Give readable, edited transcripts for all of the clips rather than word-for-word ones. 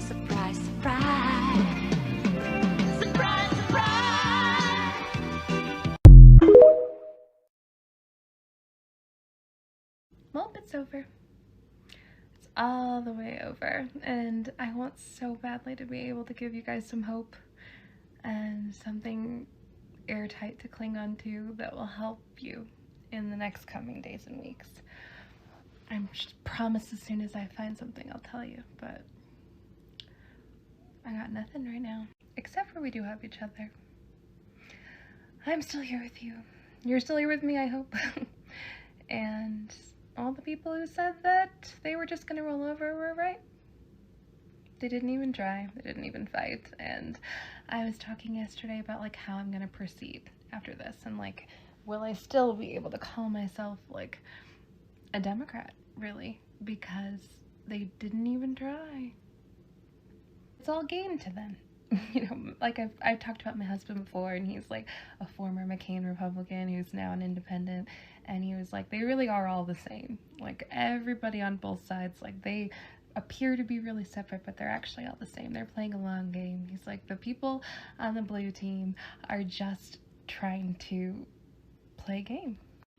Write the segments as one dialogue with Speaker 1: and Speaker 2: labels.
Speaker 1: Surprise, surprise. Surprise, surprise.
Speaker 2: Well, it's over. It's all the way over, and I want so badly to be able to give you guys some hope and something airtight to cling on to that will help you in the next coming days and weeks. I promise as soon as I find something I'll tell you, but I got nothing right now, except for we do have each other. I'm still here with you. You're still here with me, I hope. And all the people who said that they were just gonna roll over were right. They didn't even try, they didn't even fight. And I was talking yesterday about like how I'm gonna proceed after this, and like, will I still be able to call myself like a Democrat, really? Because they didn't even try. It's all game to them. You know, like I've talked about my husband before, and he's like a former McCain Republican who's now an independent, and he was like, they really are all the same. Like, everybody on both sides, like, they appear to be really separate, but they're actually all the same. They're playing a long game. He's like, the people on the blue team are just trying to play a game.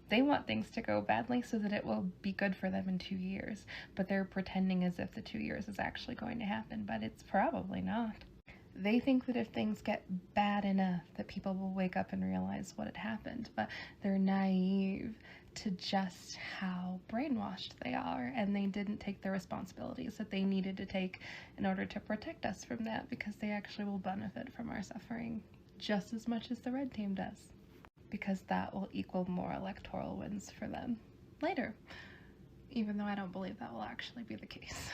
Speaker 2: They want things to go badly so that it will be good for them in 2 years, but they're pretending as if the 2 years is actually going to happen, but it's probably not. They think that if things get bad enough that people will wake up and realize what had happened, but they're naive to just how brainwashed they are, and they didn't take the responsibilities that they needed to take in order to protect us from that, because they actually will benefit from our suffering just as much as the red team does, because that will equal more electoral wins for them later, even though I don't believe that will actually be the case.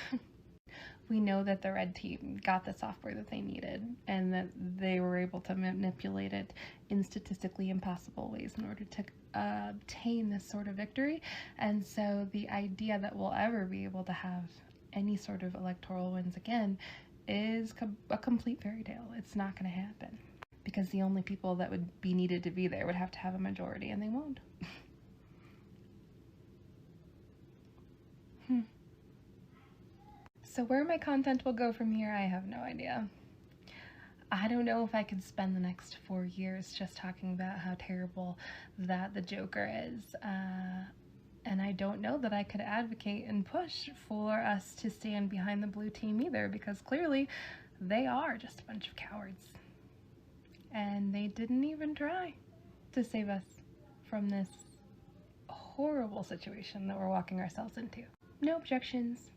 Speaker 2: We know that the red team got the software that they needed, and that they were able to manipulate it in statistically impossible ways in order to obtain this sort of victory. And so the idea that we'll ever be able to have any sort of electoral wins again is a complete fairy tale. It's not going to happen, because the only people that would be needed to be there would have to have a majority, and they won't. So where my content will go from here, I have no idea. I don't know if I could spend the next 4 years just talking about how terrible that the Joker is. And I don't know that I could advocate and push for us to stand behind the blue team either, because clearly they are just a bunch of cowards. And they didn't even try to save us from this horrible situation that we're walking ourselves into. No objections.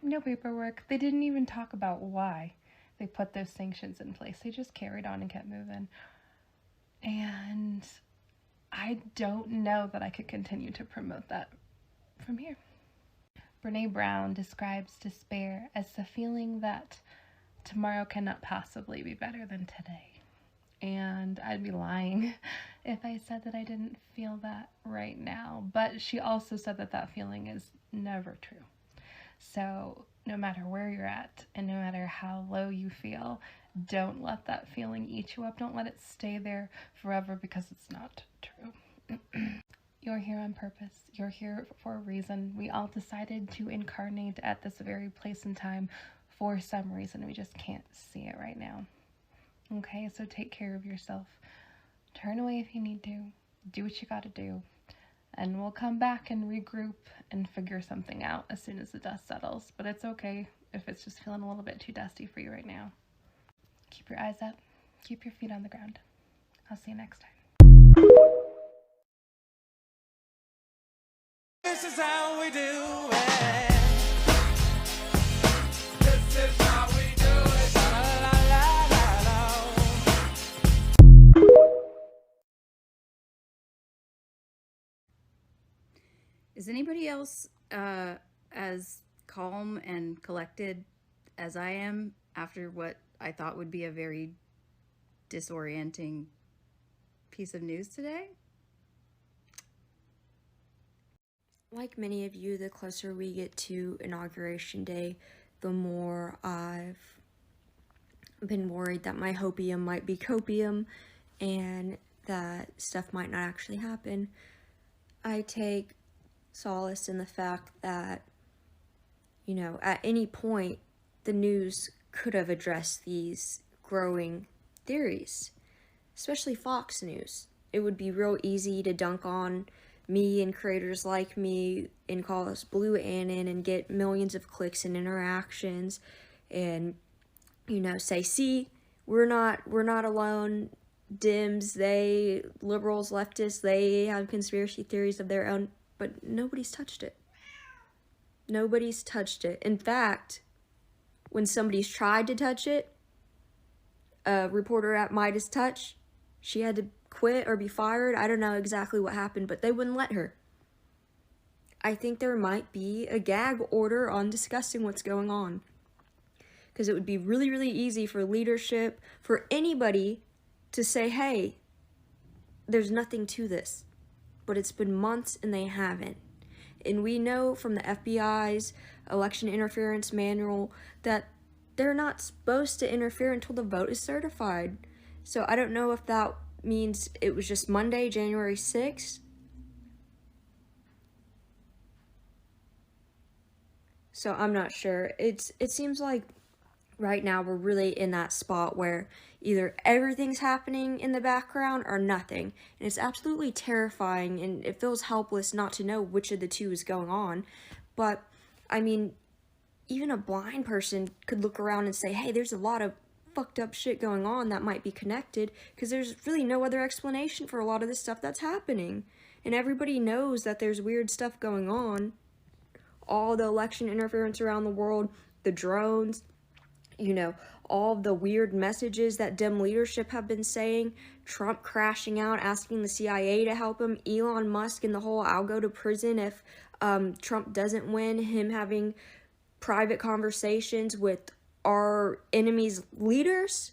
Speaker 2: No paperwork. They didn't even talk about why they put those sanctions in place. They just carried on and kept moving. And I don't know that I could continue to promote that from here. Brene Brown describes despair as the feeling that tomorrow cannot possibly be better than today. And I'd be lying if I said that I didn't feel that right now. But she also said that that feeling is never true. So no matter where you're at, and no matter how low you feel, don't let that feeling eat you up. Don't let it stay there forever, because it's not true. You're here on purpose. You're here for a reason. We all decided to incarnate at this very place and time for some reason. We just can't see it right now. Okay, so take care of yourself. Turn away if you need to. Do what you gotta do. And we'll come back and regroup and figure something out as soon as the dust settles. But it's okay if it's just feeling a little bit too dusty for you right now. Keep your eyes up. Keep your feet on the ground. I'll see you next time.
Speaker 3: This is how we do it. This is how we do it. La, la, la, la, la.
Speaker 4: Is anybody else as calm and collected as I am after what I thought would be a very disorienting piece of news today?
Speaker 5: Like many of you, the closer we get to Inauguration Day, the more I've been worried that my hopium might be copium and that stuff might not actually happen. I take solace in the fact that, you know, at any point the news could have addressed these growing theories, especially Fox News. It would be real easy to dunk on me and creators like me and call us BlueAnon and get millions of clicks and interactions and, you know, say, see, we're not alone. Dems, they, liberals, leftists, they have conspiracy theories of their own, but nobody's touched it. Nobody's touched it. In fact, when somebody's tried to touch it, a reporter at Midas Touch, she had to quit or be fired. I don't know exactly what happened, but they wouldn't let her. I think there might be a gag order on discussing what's going on. Because it would be really, really easy for leadership, for anybody to say, hey, there's nothing to this. But it's been months and they haven't. And we know from the FBI's election interference manual that they're not supposed to interfere until the vote is certified. So I don't know if that means it was just Monday, January 6th. So I'm not sure. It seems like right now we're really in that spot where either everything's happening in the background or nothing. And it's absolutely terrifying, and it feels helpless not to know which of the two is going on. But, I mean, even a blind person could look around and say, hey, there's a lot of fucked up shit going on that might be connected, because there's really no other explanation for a lot of this stuff that's happening. And everybody knows that there's weird stuff going on. All the election interference around the world, the drones, you know, all the weird messages that Dem leadership have been saying, Trump crashing out, asking the CIA to help him, Elon Musk and the whole I'll go to prison if Trump doesn't win, him having private conversations with our enemies' leaders.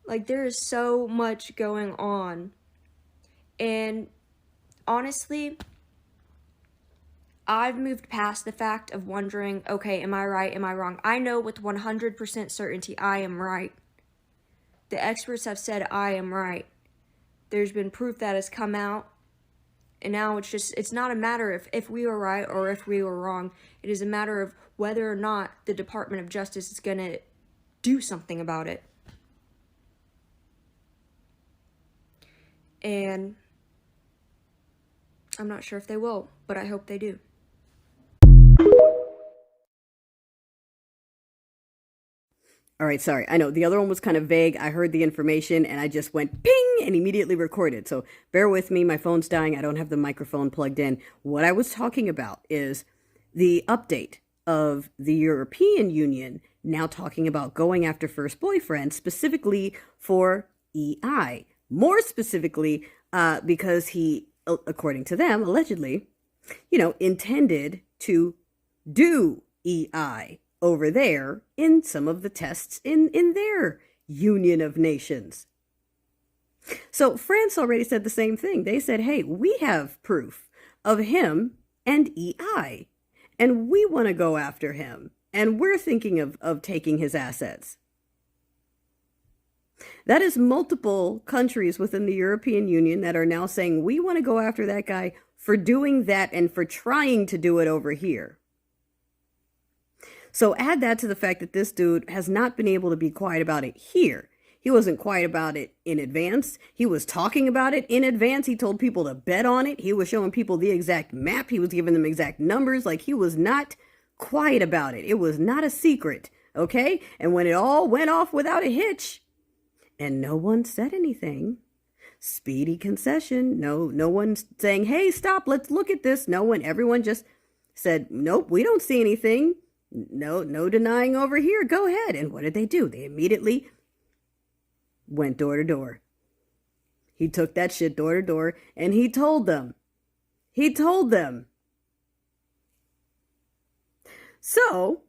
Speaker 5: Like, there is so much going on. And honestly, I've moved past the fact of wondering, okay, am I right, am I wrong? I know with 100% certainty I am right. The experts have said I am right. There's been proof that has come out. And now it's not a matter of if we were right or if we were wrong. It is a matter of whether or not the Department of Justice is going to do something about it. And I'm not sure if they will, but I hope they do.
Speaker 6: All right, sorry. I know the other one was kind of vague. I heard the information and I just went ping and immediately recorded. So bear with me. My phone's dying. I don't have the microphone plugged in. What I was talking about is the update of the European Union now talking about going after first boyfriend specifically for EI. More specifically, because he, according to them, allegedly, intended to do EI over there in some of the tests in their Union of Nations. So France already said the same thing. They said, hey, we have proof of him and EI, and we want to go after him, and we're thinking of taking his assets. That is multiple countries within the European Union that are now saying, we want to go after that guy for doing that and for trying to do it over here. So add that to the fact that this dude has not been able to be quiet about it here. He wasn't quiet about it in advance. He was talking about it in advance. He told people to bet on it. He was showing people the exact map. He was giving them exact numbers. Like, he was not quiet about it. It was not a secret, okay? And when it all went off without a hitch, and no one said anything, speedy concession, no one saying, hey, stop, let's look at this. No one, everyone just said, nope, we don't see anything. No denying over here. Go ahead. And what did they do? They immediately went door to door. He took that shit door to door and he told them. So,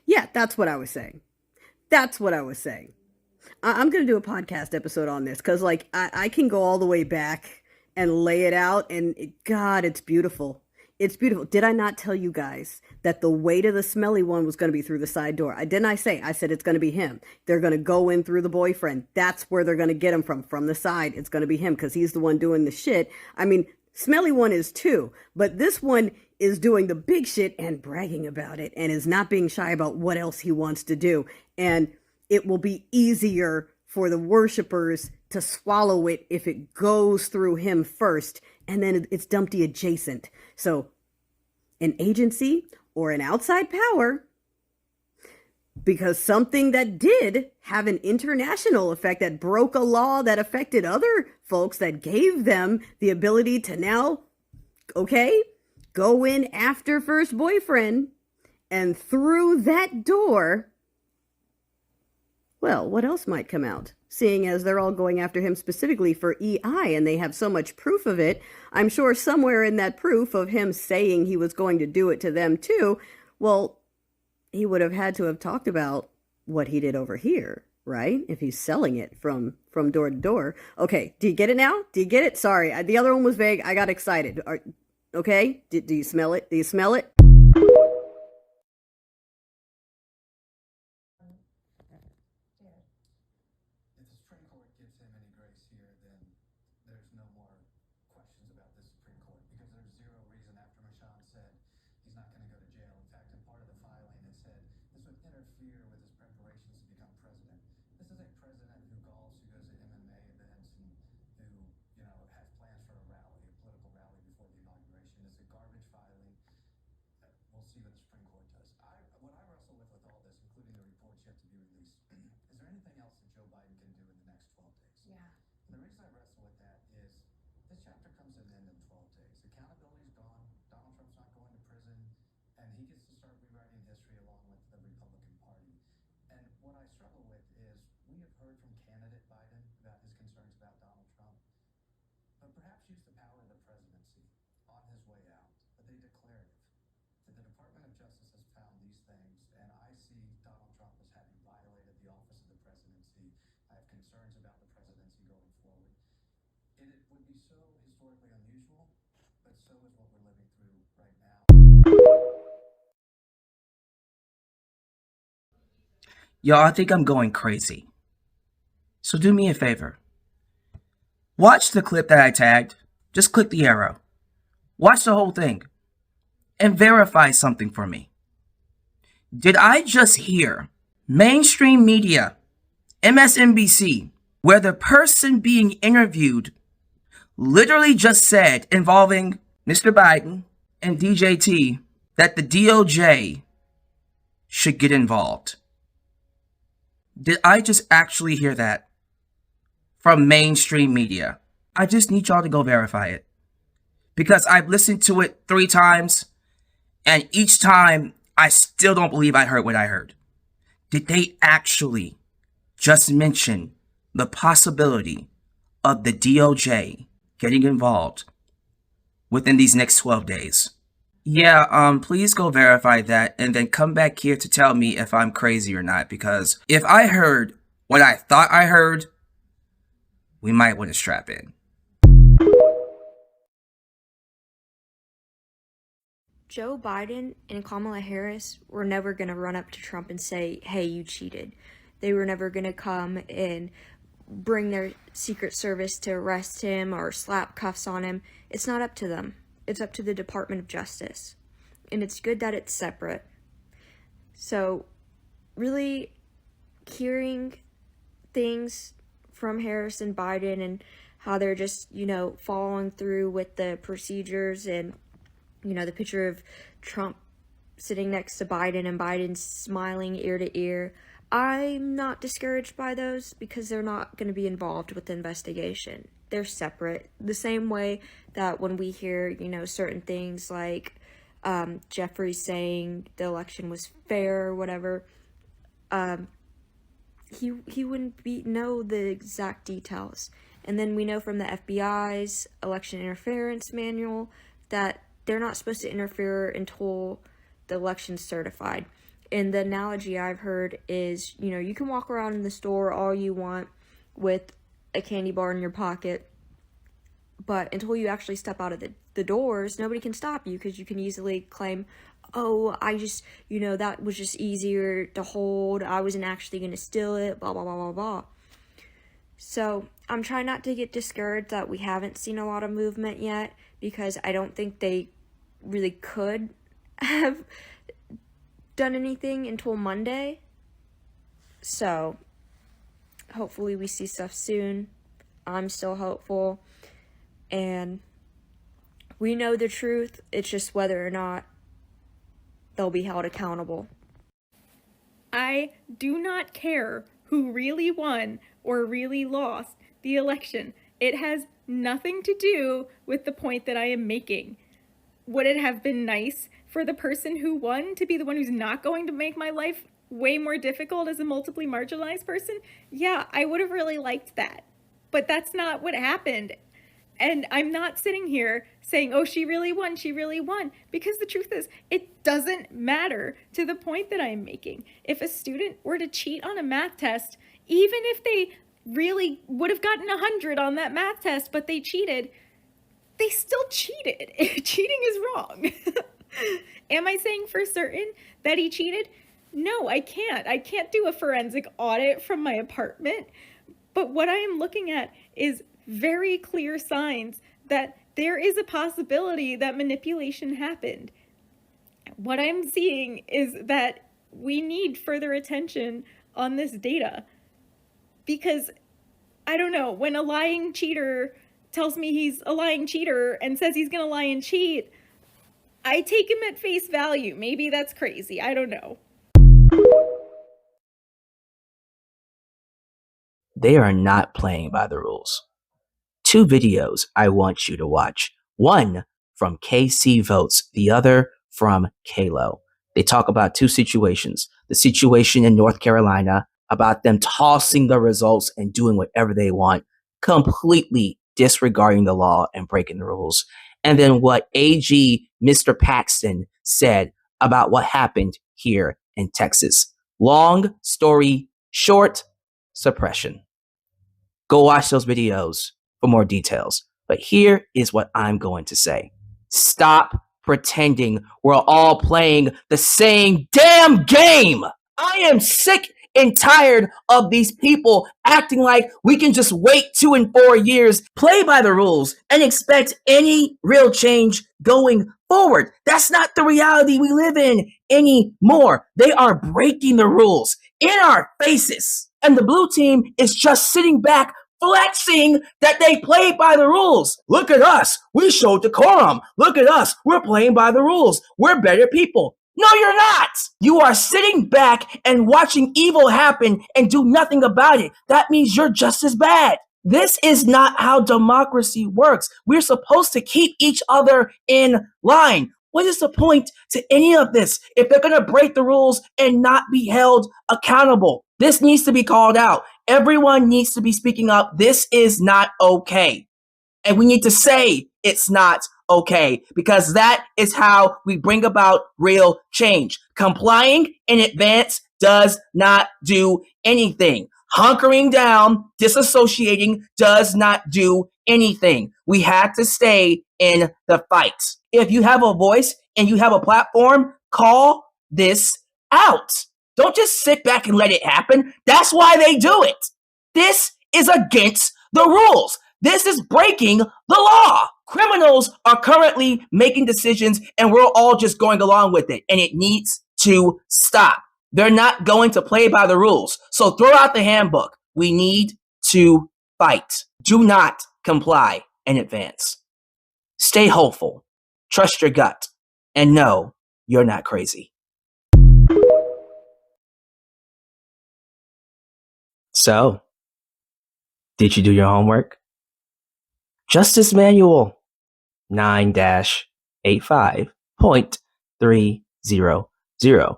Speaker 6: yeah, that's what I was saying. I'm going to do a podcast episode on this because, like, I can go all the way back and lay it out, and God, it's beautiful. It's beautiful. Did I not tell you guys that the way to the smelly one was going to be through the side door? I said it's going to be him. They're going to go in through the boyfriend. That's where they're going to get him from the side. It's going to be him because he's the one doing the shit. I mean, smelly one is too, but this one is doing the big shit and bragging about it and is not being shy about what else he wants to do. And it will be easier for the worshipers to swallow it if it goes through him first, and then it's Dumpty adjacent. So an agency or an outside power, because something that did have an international effect, that broke a law that affected other folks, that gave them the ability to now, okay, go in after first boyfriend, and through that door, well, what else might come out? Seeing as they're all going after him specifically for EI and they have so much proof of it, I'm sure somewhere in that proof of him saying he was going to do it to them too, well, he would have had to have talked about what he did over here, right? If he's selling it from door to door. Okay, do you get it now? Do you get it? Sorry, the other one was vague. I got excited. Okay, do you smell it? Do you smell it?
Speaker 7: If the Supreme Court gives him any grace here, then there's no more questions about this Supreme Court, because there's zero reason after Mashan said he's not going to go to jail. In fact, in part of the filing, it said this would interfere with his preparations to become president. This is a president who golfs, who goes to MMA events, and who, has plans for a rally, a political rally before the inauguration. It's a garbage filing. We'll see what the Supreme Court does. What I wrestle with all this, including the reports yet to be released, is there anything else that Joe Biden can do in the next 12 days? Yeah. And the reason I wrestle with that is this chapter comes to an end in 12 days. Accountability's gone. Donald Trump's not going to prison, and he gets to start rewriting history along with the Republican Party. And what I struggle with is we have heard from candidate Biden about his concerns about Donald Trump, but perhaps use the power of the presidency on his way out. But they declarative. The Department of Justice has found these things, and I see Donald Trump as having violated the office of the presidency. I have concerns about the presidency going forward. It would be so historically unusual, but so is what we're living through right now.
Speaker 8: Y'all, I think I'm going crazy. So do me a favor. Watch the clip that I tagged. Just click the arrow. Watch the whole thing. And verify something for me. Did I just hear mainstream media, MSNBC, where the person being interviewed literally just said, involving Mr. Biden and DJT, that the DOJ should get involved? Did I just actually hear that from mainstream media? I just need y'all to go verify it, because I've listened to it 3 times, and each time I still don't believe I heard what I heard. Did they actually just mention the possibility of the DOJ getting involved within these next 12 days? Yeah, please go verify that and then come back here to tell me if I'm crazy or not, because if I heard what I thought I heard, we might want to strap in.
Speaker 5: Joe Biden and Kamala Harris were never going to run up to Trump and say, hey, you cheated. They were never going to come and bring their Secret Service to arrest him or slap cuffs on him. It's not up to them. It's up to the Department of Justice. And it's good that it's separate. So, really hearing things from Harris and Biden and how they're just, following through with the procedures, and the picture of Trump sitting next to Biden and Biden smiling ear to ear. I'm not discouraged by those, because they're not going to be involved with the investigation. They're separate. The same way that when we hear, certain things like Jeffrey saying the election was fair or whatever, he wouldn't know the exact details. And then we know from the FBI's election interference manual that they're not supposed to interfere until the election's certified. And the analogy I've heard is, you can walk around in the store all you want with a candy bar in your pocket, but until you actually step out of the doors, nobody can stop you, because you can easily claim, oh, I just, that was just easier to hold, I wasn't actually going to steal it, blah, blah, blah, blah, blah. So I'm trying not to get discouraged that we haven't seen a lot of movement yet, because I don't think they really could have done anything until Monday. So hopefully we see stuff soon. I'm still hopeful. And we know the truth. It's just whether or not they'll be held accountable.
Speaker 9: I do not care who really won or really lost the election. It has nothing to do with the point that I am making. Would it have been nice for the person who won to be the one who's not going to make my life way more difficult as a multiply marginalized person? Yeah, I would have really liked that. But that's not what happened. And I'm not sitting here saying, oh, she really won, because the truth is, it doesn't matter to the point that I'm making. If a student were to cheat on a math test, even if they really would have gotten 100 on that math test, but they cheated, they still cheated. Cheating is wrong. Am I saying for certain that he cheated? No, I can't. I can't do a forensic audit from my apartment. But what I am looking at is very clear signs that there is a possibility that manipulation happened. What I'm seeing is that we need further attention on this data, because I don't know, when a lying cheater tells me he's a lying cheater and says he's gonna lie and cheat, I take him at face value. Maybe that's crazy, I don't know.
Speaker 8: They are not playing by the rules. 2 videos I want you to watch. One from KC Votes, the other from Kalo. They talk about 2 situations. The situation in North Carolina about them tossing the results and doing whatever they want, completely disregarding the law and breaking the rules. And then what AG Mr. Paxton said about what happened here in Texas. Long story short, suppression. Go watch those videos for more details. But here is what I'm going to say. Stop pretending we're all playing the same damn game. I am sick and tired of these people acting like we can just wait 2 and 4 years, play by the rules, and expect any real change going forward. That's not the reality we live in anymore. They are breaking the rules in our faces. And the blue team is just sitting back flexing that they played by the rules. Look at us. We showed decorum. Look at us. We're playing by the rules. We're better people. No, you're not. You are sitting back and watching evil happen and do nothing about it. That means you're just as bad. This is not how democracy works. We're supposed to keep each other in line. What is the point to any of this if they're going to break the rules and not be held accountable? This needs to be called out. Everyone needs to be speaking up. This is not okay. And we need to say it's not okay, because that is how we bring about real change. Complying in advance does not do anything. Hunkering down, disassociating does not do anything. We have to stay in the fight. If you have a voice and you have a platform, call this out. Don't just sit back and let it happen. That's why they do it. This is against the rules. This is breaking the law. Criminals are currently making decisions and we're all just going along with it. And it needs to stop. They're not going to play by the rules. So throw out the handbook. We need to fight. Do not comply in advance. Stay hopeful. Trust your gut. And know you're not crazy. So, did you do your homework? Justice Manual 9-85.300.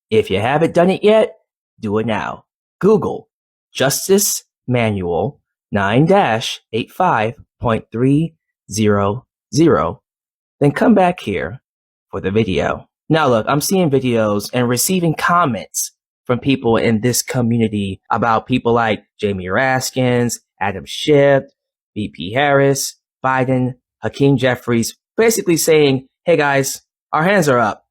Speaker 8: If you haven't done it yet, do it now. Google Justice Manual 9-85.300. Then come back here for the video. Now look, I'm seeing videos and receiving comments from people in this community about people like Jamie Raskins, Adam Schiff, VP Harris, Biden, Hakeem Jeffries, basically saying, hey guys, our hands are up.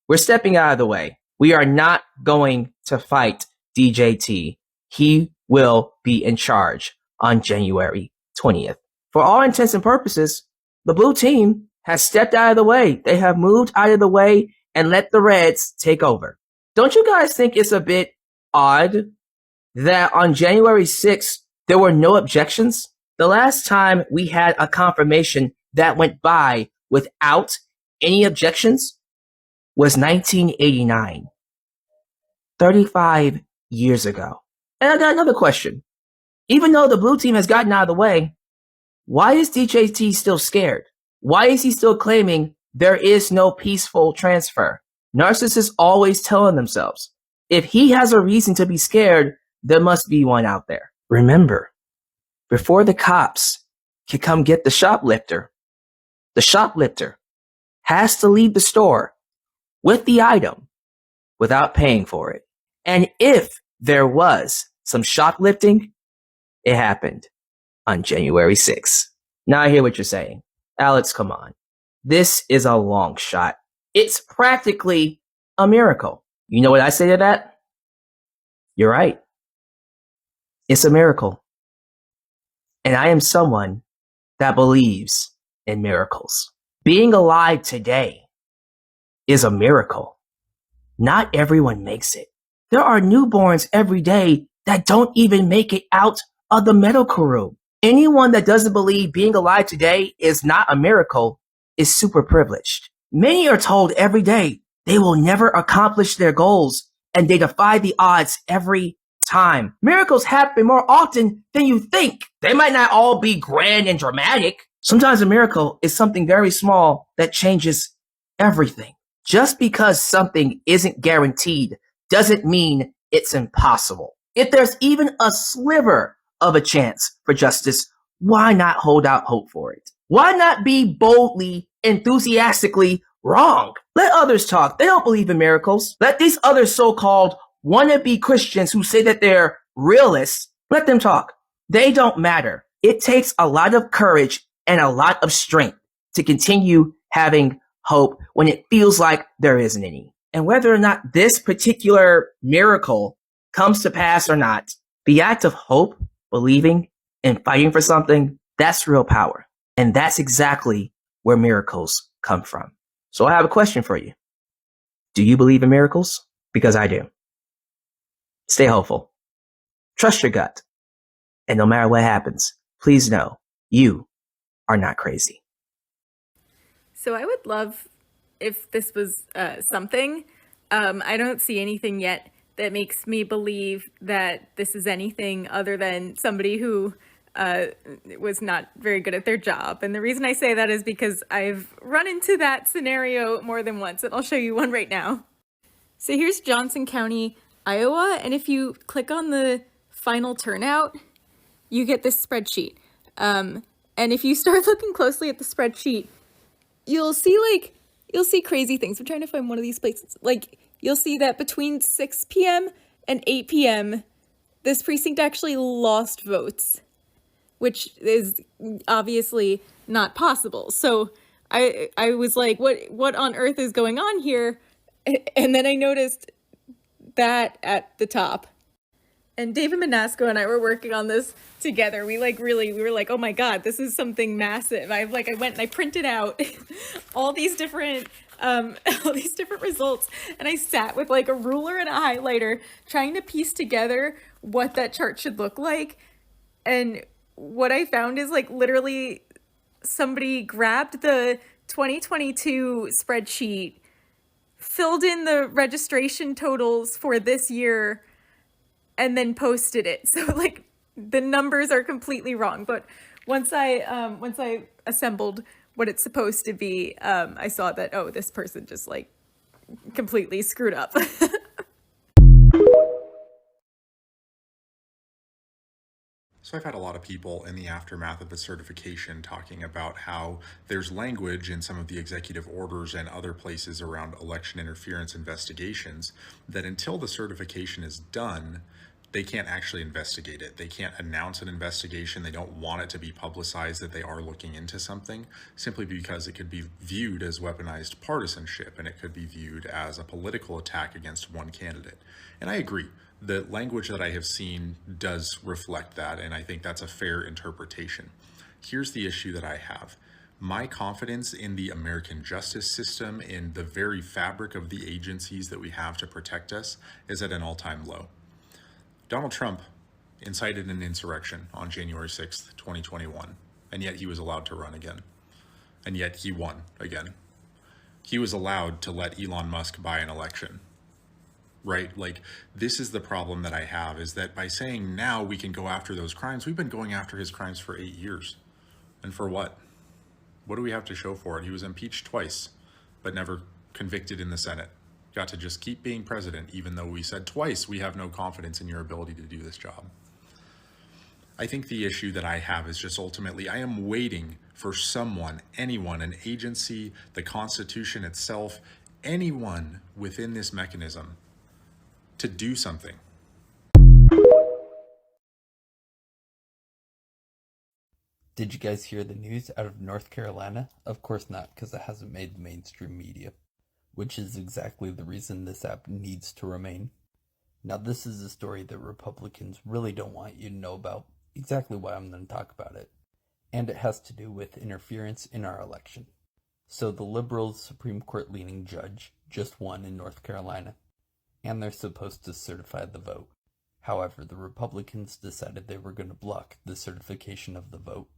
Speaker 8: We're stepping out of the way. We are not going to fight DJT. He will be in charge on January 20th. For all intents and purposes, the blue team has stepped out of the way. They have moved out of the way and let the Reds take over. Don't you guys think it's a bit odd that on January 6th, there were no objections? The last time we had a confirmation that went by without any objections was 1989, 35 years ago. And I got another question. Even though the blue team has gotten out of the way, why is DJT still scared? Why is he still claiming there is no peaceful transfer? Narcissists always telling themselves, if he has a reason to be scared, there must be one out there. Remember, before the cops can come get the shoplifter has to leave the store with the item without paying for it. And if there was some shoplifting, it happened on January 6th. Now I hear what you're saying. Alex, come on. This is a long shot. It's practically a miracle. You know what I say to that? You're right. It's a miracle. And I am someone that believes in miracles. Being alive today is a miracle. Not everyone makes it. There are newborns every day that don't even make it out of the medical room. Anyone that doesn't believe being alive today is not a miracle is super privileged. Many are told every day they will never accomplish their goals, and they defy the odds every time. Miracles happen more often than you think. They might not all be grand and dramatic. Sometimes a miracle is something very small that changes everything. Just because something isn't guaranteed doesn't mean it's impossible. If there's even a sliver of a chance for justice, why not hold out hope for it? Why not be boldly, enthusiastically wrong? Let others talk. They don't believe in miracles. Let these other so-called wannabe Christians who say that they're realists, let them talk. They don't matter. It takes a lot of courage and a lot of strength to continue having hope when it feels like there isn't any. And whether or not this particular miracle comes to pass or not, the act of hope, believing, and fighting for something, that's real power. And that's exactly where miracles come from. So I have a question for you. Do you believe in miracles? Because I do. Stay hopeful. Trust your gut. And no matter what happens, please know you are not crazy.
Speaker 9: So I would love if this was something. I don't see anything yet that makes me believe that this is anything other than somebody who was not very good at their job. And the reason I say that is because I've run into that scenario more than once, and I'll show you one right now. So here's Johnson County, Iowa, and if you click on the final turnout, you get this spreadsheet. And if you start looking closely at the spreadsheet, you'll see crazy things. I'm trying to find one of these places. Like, you'll see that between 6 p.m. and 8 p.m., this precinct actually lost votes, which is obviously not possible. So I was like, what on earth is going on here? And then I noticed that at the top. And David Manasco and I were working on this together. We were like, oh my God, this is something massive. I went and I printed out all these different results, and I sat with like a ruler and a highlighter trying to piece together what that chart should look like. And what I found is like literally somebody grabbed the 2022 spreadsheet, filled in the registration totals for this year, and then posted it. So like the numbers are completely wrong. But once I assembled what it's supposed to be, I saw that, oh, this person just like completely screwed up.
Speaker 10: So I've had a lot of people in the aftermath of the certification talking about how there's language in some of the executive orders and other places around election interference investigations that until the certification is done, they can't actually investigate it. They can't announce an investigation. They don't want it to be publicized that they are looking into something, simply because it could be viewed as weaponized partisanship, and it could be viewed as a political attack against one candidate. And I agree. The language that I have seen does reflect that, and I think that's a fair interpretation. Here's the issue that I have. My confidence in the American justice system, in the very fabric of the agencies that we have to protect us, is at an all-time low. Donald Trump incited an insurrection on January 6th, 2021, and yet he was allowed to run again. And yet he won again. He was allowed to let Elon Musk buy an election. Right? Like, this is the problem that I have, is that by saying now we can go after those crimes, we've been going after his crimes for 8 years. And for what? What do we have to show for it? He was impeached twice, but never convicted in the Senate. Got to just keep being president, even though we said twice we have no confidence in your ability to do this job. I think the issue that I have is just ultimately I am waiting for someone, anyone, an agency, the Constitution itself, anyone within this mechanism to do something.
Speaker 11: Did you guys hear the news out of North Carolina? Of course not, because it hasn't made the mainstream media, which is exactly the reason this app needs to remain. Now, this is a story that Republicans really don't want you to know about, exactly why I'm going to talk about it, and it has to do with interference in our election. So the liberal Supreme Court leaning judge just won in North Carolina, and they're supposed to certify the vote. However, the Republicans decided they were going to block the certification of the vote,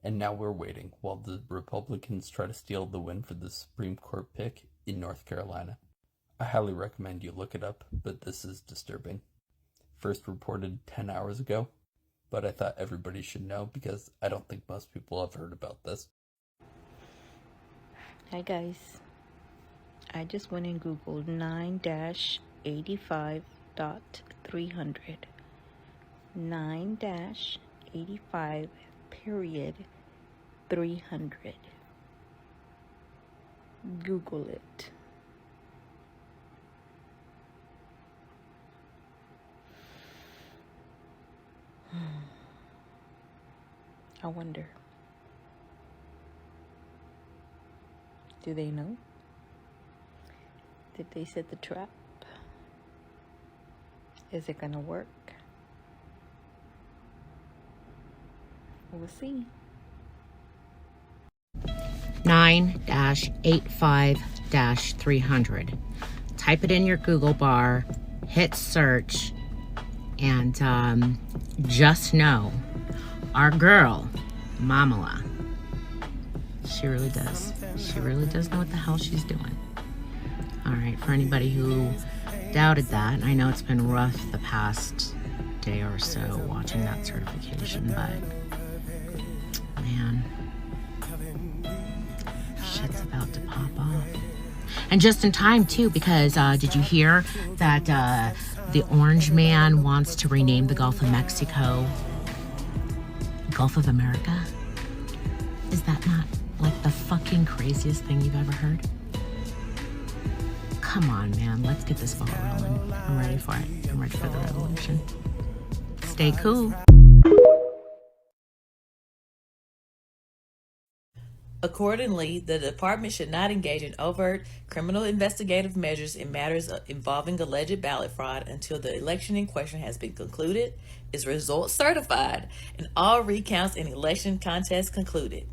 Speaker 11: and now we're waiting while the Republicans try to steal the win for the Supreme Court pick in North Carolina. I highly recommend you look it up, but this is disturbing. First reported 10 hours ago, but I thought everybody should know because I don't think most people have heard about this.
Speaker 12: Hi guys, I just went and googled 9-85.300. 9-85 period 300. Google it. I wonder, do they know? Did they set the trap? Is it gonna work? We'll see.
Speaker 13: 9-85-300. Type it in your Google bar, hit search, and just know our girl, Mamala, she really does. She really does know what the hell she's doing. All right, for anybody who doubted that, I know it's been rough the past day or so watching that certification, but man, shit's about to pop off. And just in time too, because did you hear that the Orange Man wants to rename the Gulf of Mexico Gulf of America? Is that not like the fucking craziest thing you've ever heard? Come on, man, let's get this ball rolling. I'm ready for it. I'm ready for the revolution. Stay cool.
Speaker 14: Accordingly, the department should not engage in overt criminal investigative measures in matters involving alleged ballot fraud until the election in question has been concluded, its results certified, and all recounts in election contests concluded.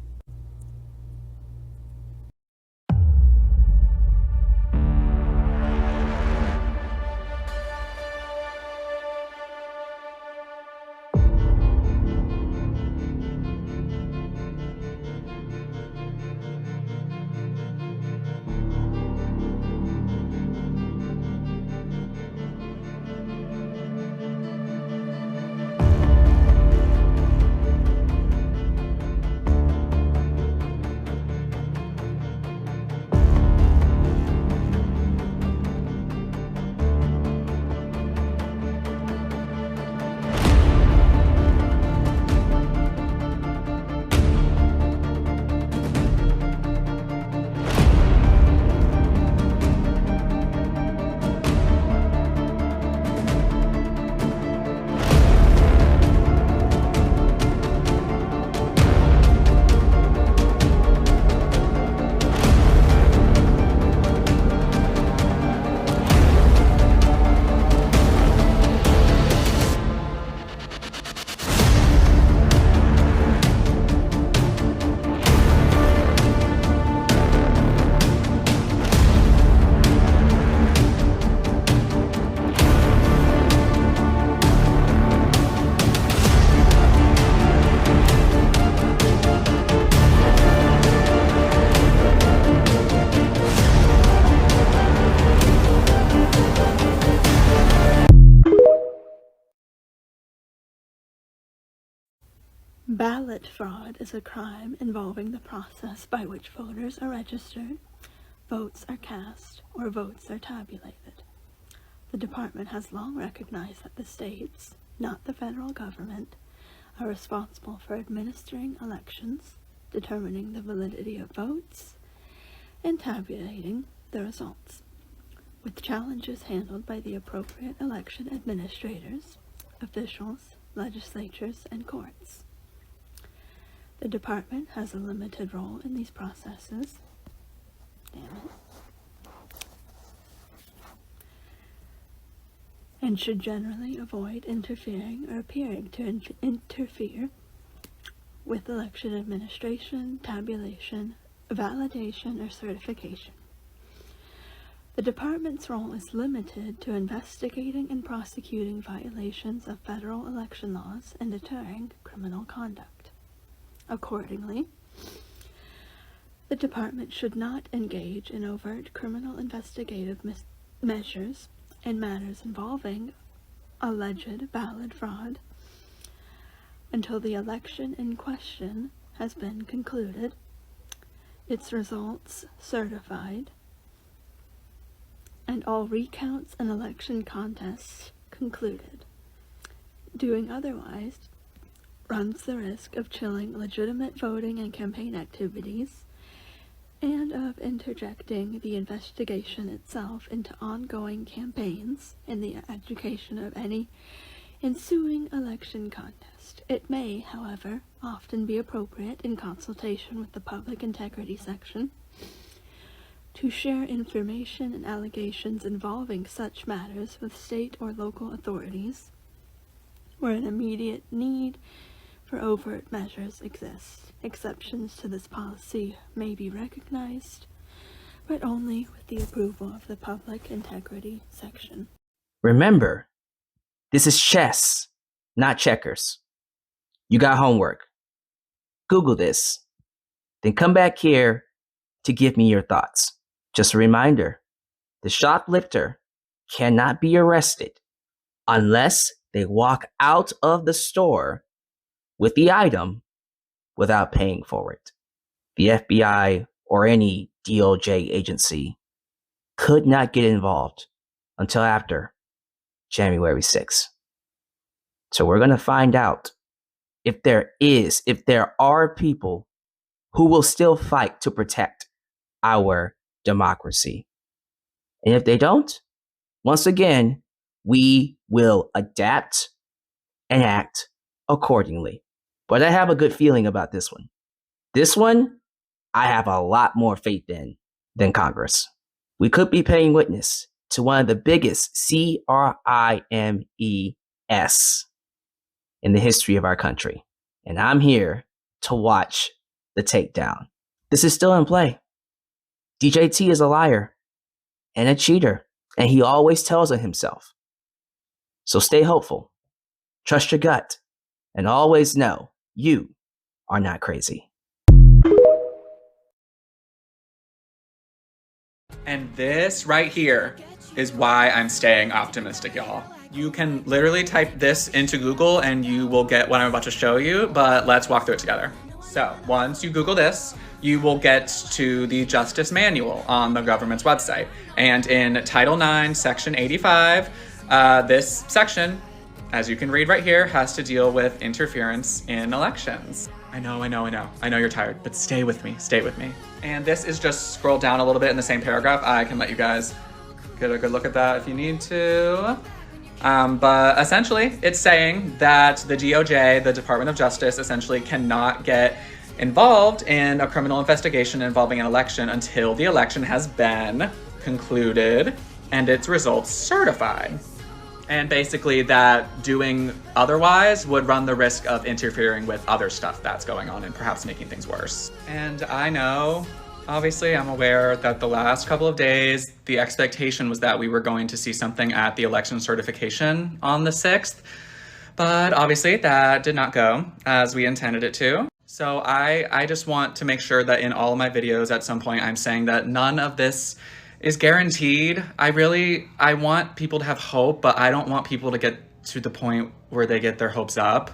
Speaker 15: Ballot fraud is a crime involving the process by which voters are registered, votes are cast, or votes are tabulated. The department has long recognized that the states, not the federal government, are responsible for administering elections, determining the validity of votes, and tabulating the results, with challenges handled by the appropriate election administrators, officials, legislatures, and courts. The department has a limited role in these processes. And should generally avoid interfering or appearing to interfere with election administration, tabulation, validation, or certification. The department's role is limited to investigating and prosecuting violations of federal election laws and deterring criminal conduct. Accordingly, the department should not engage in overt criminal investigative measures in matters involving alleged ballot fraud until the election in question has been concluded, its results certified, and all recounts and election contests concluded. Doing otherwise runs the risk of chilling legitimate voting and campaign activities and of interjecting the investigation itself into ongoing campaigns and the education of any ensuing election contest. It may, however, often be appropriate in consultation with the Public Integrity Section to share information and allegations involving such matters with state or local authorities where an immediate need for overt measures exists. Exceptions to this policy may be recognized, but only with the approval of the Public Integrity Section.
Speaker 8: Remember, this is chess, not checkers. You got homework. Google this. Then come back here to give me your thoughts. Just a reminder, the shoplifter cannot be arrested unless they walk out of the store with the item without paying for it. The FBI or any DOJ agency could not get involved until after January 6th. So we're going to find out if there are people who will still fight to protect our democracy. And if they don't, once again, we will adapt and act accordingly. But I have a good feeling about this one. This one, I have a lot more faith in than Congress. We could be paying witness to one of the biggest crimes in the history of our country. And I'm here to watch the takedown. This is still in play. DJT is a liar and a cheater, and he always tells on himself. So stay hopeful, trust your gut, and always know you are not crazy.
Speaker 16: And this right here is why I'm staying optimistic, y'all. You can literally type this into Google and you will get what I'm about to show you, but let's walk through it together. So once you Google this, you will get to the Justice Manual on the government's website. And in Title IX, Section 85, this section, as you can read right here, has to deal with interference in elections. I know you're tired, but stay with me. And this is just scroll down a little bit in the same paragraph. I can let you guys get a good look at that if you need to. But essentially, it's saying that the DOJ, the Department of Justice, essentially cannot get involved in a criminal investigation involving an election until the election has been concluded and its results certified. And basically that doing otherwise would run the risk of interfering with other stuff that's going on and perhaps making things worse. And I know, obviously I'm aware that the last couple of days, the expectation was that we were going to see something at the election certification on the 6th, but obviously that did not go as we intended it to. So I just want to make sure that in all of my videos at some point I'm saying that none of this is guaranteed. I want people to have hope, but I don't want people to get to the point where they get their hopes up.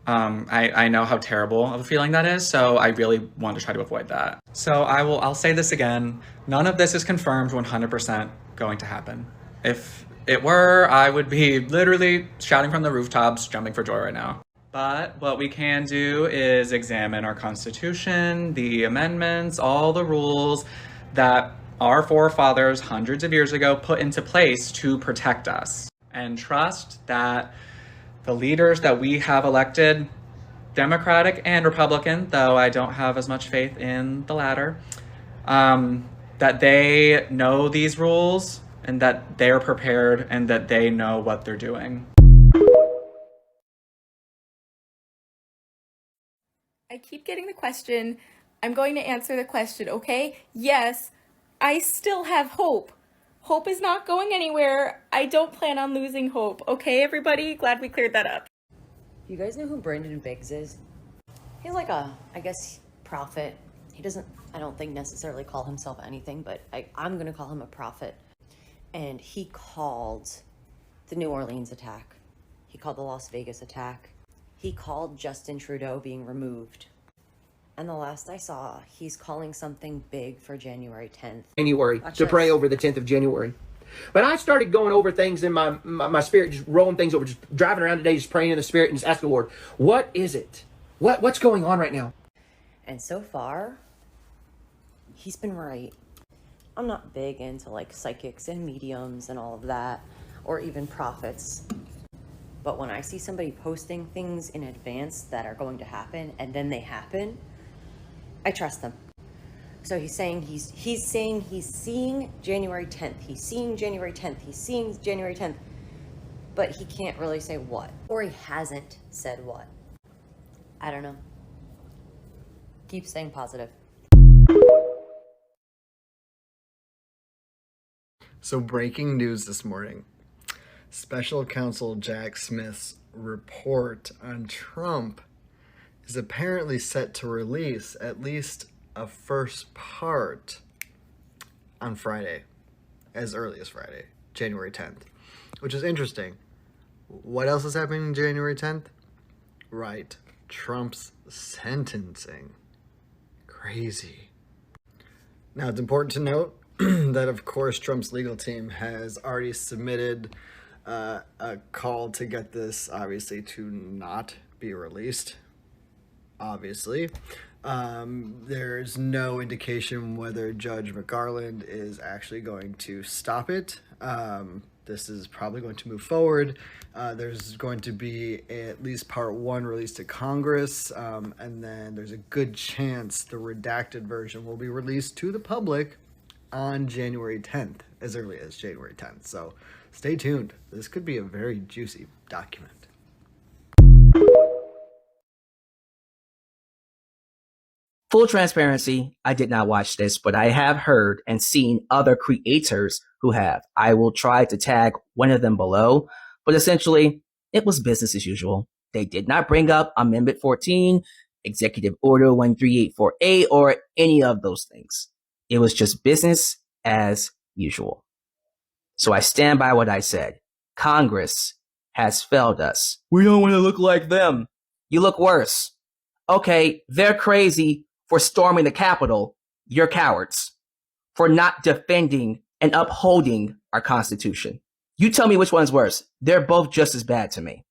Speaker 16: I know how terrible of a feeling that is, so I really want to try to avoid that. So I'll say this again. None of this is confirmed 100% going to happen. If it were, I would be literally shouting from the rooftops, jumping for joy right now. But what we can do is examine our Constitution, the amendments, all the rules that our forefathers hundreds of years ago put into place to protect us, and trust that the leaders that we have elected, Democratic and Republican, though I don't have as much faith in the latter, that they know these rules and that they're prepared and that they know what they're doing.
Speaker 9: I keep getting the question. I'm going to answer the question, okay? Yes, I still have hope. Hope is not going anywhere. I don't plan on losing hope. Okay, everybody? Glad we cleared that up.
Speaker 17: You guys know who Brandon Biggs is? He's like a, I guess, prophet. He doesn't, I don't think necessarily call himself anything, but I'm gonna call him a prophet. And he called the New Orleans attack. He called the Las Vegas attack. He called Justin Trudeau being removed. And the last I saw, he's calling something big for January 10th.
Speaker 18: January, to pray over the 10th of January. But I started going over things in my spirit, just rolling things over, just driving around today, just praying in the spirit and just asking the Lord, what is it? What's going on right now?
Speaker 17: And so far, he's been right. I'm not big into like psychics and mediums and all of that, or even prophets. But when I see somebody posting things in advance that are going to happen and then they happen, I trust them. So he's saying he's seeing January 10th. He's seeing January 10th. He's seeing January 10th. But he can't really say what. Or he hasn't said what. I don't know. Keep staying positive.
Speaker 19: So breaking news this morning. Special Counsel Jack Smith's report on Trump is apparently set to release at least a first part on Friday, as early as Friday, January 10th, which is interesting. What else is happening January 10th? Right, Trump's sentencing. Crazy. Now, it's important to note that, of course, Trump's legal team has already submitted a call to get this, obviously, to not be released. Obviously. There's no indication whether Judge McGarland is actually going to stop it. This is probably going to move forward. There's going to be at least part 1 released to Congress, and then there's a good chance the redacted version will be released to the public on January 10th, as early as January 10th. So stay tuned. This could be a very juicy document.
Speaker 8: Full transparency, I did not watch this, but I have heard and seen other creators who have. I will try to tag one of them below, but essentially, it was business as usual. They did not bring up Amendment 14, Executive Order 13848, or any of those things. It was just business as usual. So I stand by what I said. Congress has failed us. We don't want to look like them. You look worse. Okay, they're crazy for storming the Capitol. You're cowards for not defending and upholding our Constitution. You tell me which one's worse. They're both just as bad to me.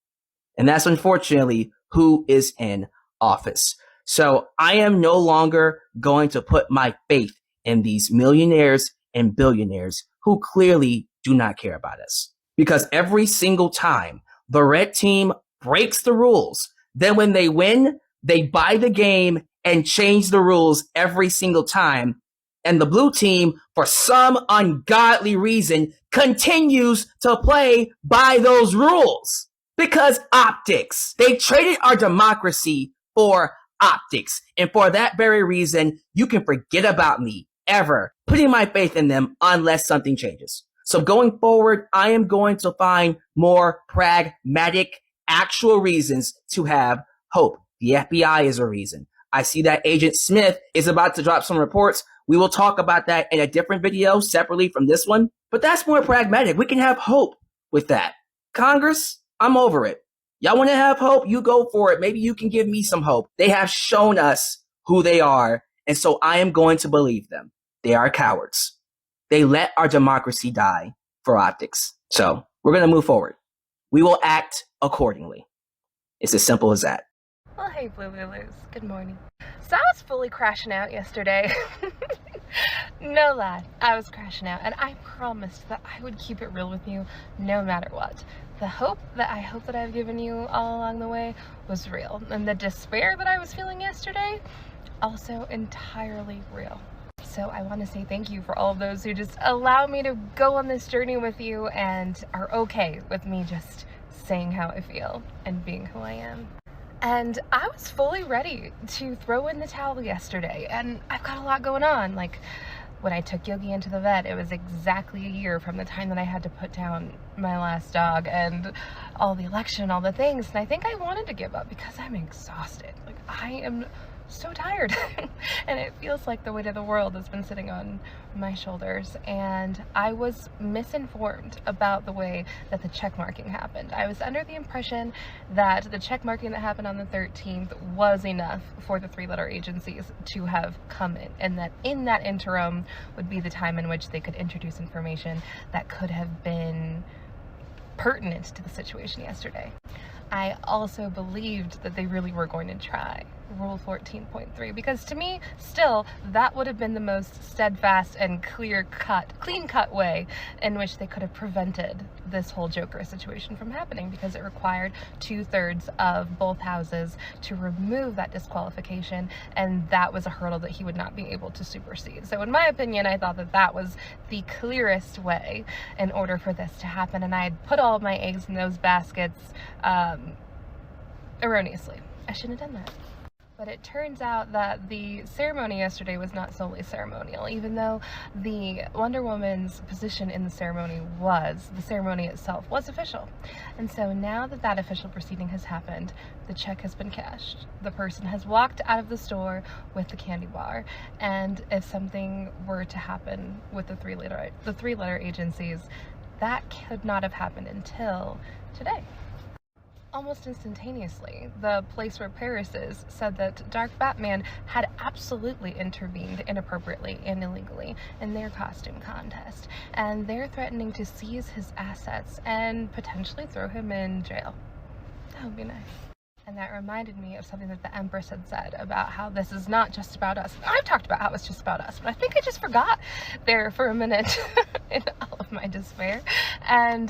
Speaker 8: And that's unfortunately who is in office. So I am no longer going to put my faith in these millionaires and billionaires who clearly do not care about us. Because every single time the red team breaks the rules, then when they win, they buy the game and change the rules every single time. And the blue team, for some ungodly reason, continues to play by those rules. Because optics. They traded our democracy for optics. And for that very reason, you can forget about me ever putting my faith in them unless something changes. So going forward, I am going to find more pragmatic, actual reasons to have hope. The FBI is a reason. I see that Agent Smith is about to drop some reports. We will talk about that in a different video separately from this one, but that's more pragmatic. We can have hope with that. Congress, I'm over it. Y'all want to have hope? You go for it. Maybe you can give me some hope. They have shown us who they are, and so I am going to believe them. They are cowards. They let our democracy die for optics. So we're going to move forward. We will act accordingly. It's as simple as that.
Speaker 2: Well, hey, Blue Lulus. Good morning. So I was fully crashing out yesterday. No lie, I was crashing out, and I promised that I would keep it real with you no matter what. The hope that I've given you all along the way was real, and the despair that I was feeling yesterday, also entirely real. So I want to say thank you for all of those who just allow me to go on this journey with you and are okay with me just saying how I feel and being who I am. And I was fully ready to throw in the towel yesterday, and I've got a lot going on. Like, when I took Yogi into the vet, it was exactly a year from the time that I had to put down my last dog, and all the election, all the things, and I think I wanted to give up because I'm exhausted. Like, I am so tired and it feels like the weight of the world has been sitting on my shoulders, and I was misinformed about the way that the check marking happened. I was under the impression that the check marking that happened on the 13th was enough for the three-letter agencies to have come in, and that in that interim would be the time in which they could introduce information that could have been pertinent to the situation yesterday. I also believed that they really were going to try Rule 14.3, because to me, still, that would have been the most steadfast and clean-cut way in which they could have prevented this whole Joker situation from happening, because it required 2/3 of both houses to remove that disqualification, and that was a hurdle that he would not be able to supersede. So in my opinion, I thought that that was the clearest way in order for this to happen, and I had put all of my eggs in those baskets erroneously. I shouldn't have done that. But it turns out that the ceremony yesterday was not solely ceremonial, even though the Wonder Woman's position in the ceremony itself was official. And so now that that official proceeding has happened, the check has been cashed. The person has walked out of the store with the candy bar, and if something were to happen with the three-letter agencies, that could not have happened until today. Almost instantaneously, the place where Paris is said that Dark Batman had absolutely intervened inappropriately and illegally in their costume contest, and they're threatening to seize his assets and potentially throw him in jail. That would be nice. And that reminded me of something that the Empress had said about how this is not just about us. I've talked about how it's just about us, but I think I just forgot there for a minute in all of my despair. And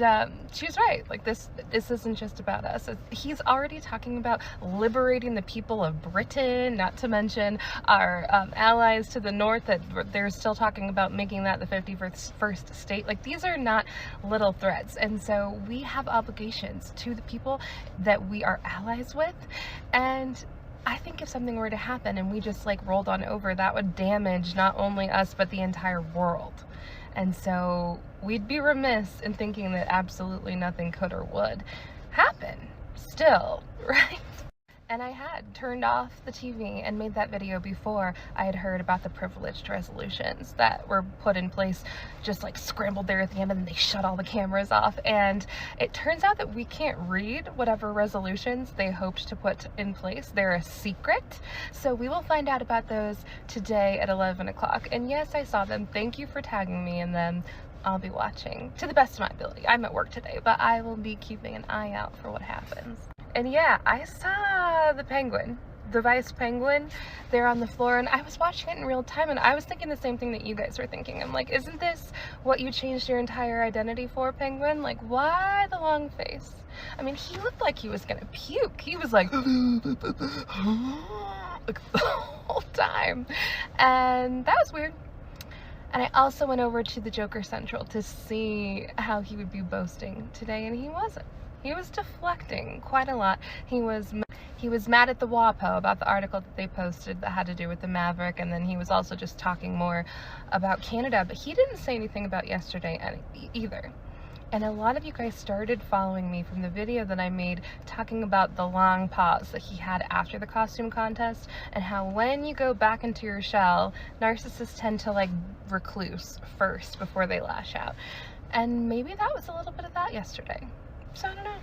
Speaker 2: she was right. Like, this isn't just about us. He's already talking about liberating the people of Britain, not to mention our allies to the north, that they're still talking about making that the 51st state. Like, these are not little threats. And so we have obligations to the people that we are allies with. And I think if something were to happen and we just like rolled on over, that would damage not only us but the entire world. And so we'd be remiss in thinking that absolutely nothing could or would happen still, right? And I had turned off the TV and made that video before I had heard about the privileged resolutions that were put in place, just like scrambled there at the end, and then they shut all the cameras off. And it turns out that we can't read whatever resolutions they hoped to put in place. They're a secret. So we will find out about those today at 11 o'clock. And yes, I saw them. Thank you for tagging me in them. I'll be watching to the best of my ability. I'm at work today, but I will be keeping an eye out for what happens. And yeah, I saw the penguin, the vice penguin, there on the floor, and I was watching it in real time, and I was thinking the same thing that you guys were thinking. I'm like, isn't this what you changed your entire identity for, penguin? Like, why the long face? I mean, he looked like he was gonna puke. He was like, like the whole time. And that was weird. And I also went over to the Joker Central to see how he would be boasting today, and he wasn't. He was deflecting quite a lot. He was mad at the WAPO about the article that they posted that had to do with the Maverick, and then he was also just talking more about Canada, but he didn't say anything about yesterday either. And a lot of you guys started following me from the video that I made talking about the long pause that he had after the costume contest, and how when you go back into your shell, narcissists tend to like recluse first before they lash out. And maybe that was a little bit of that yesterday. So I don't know.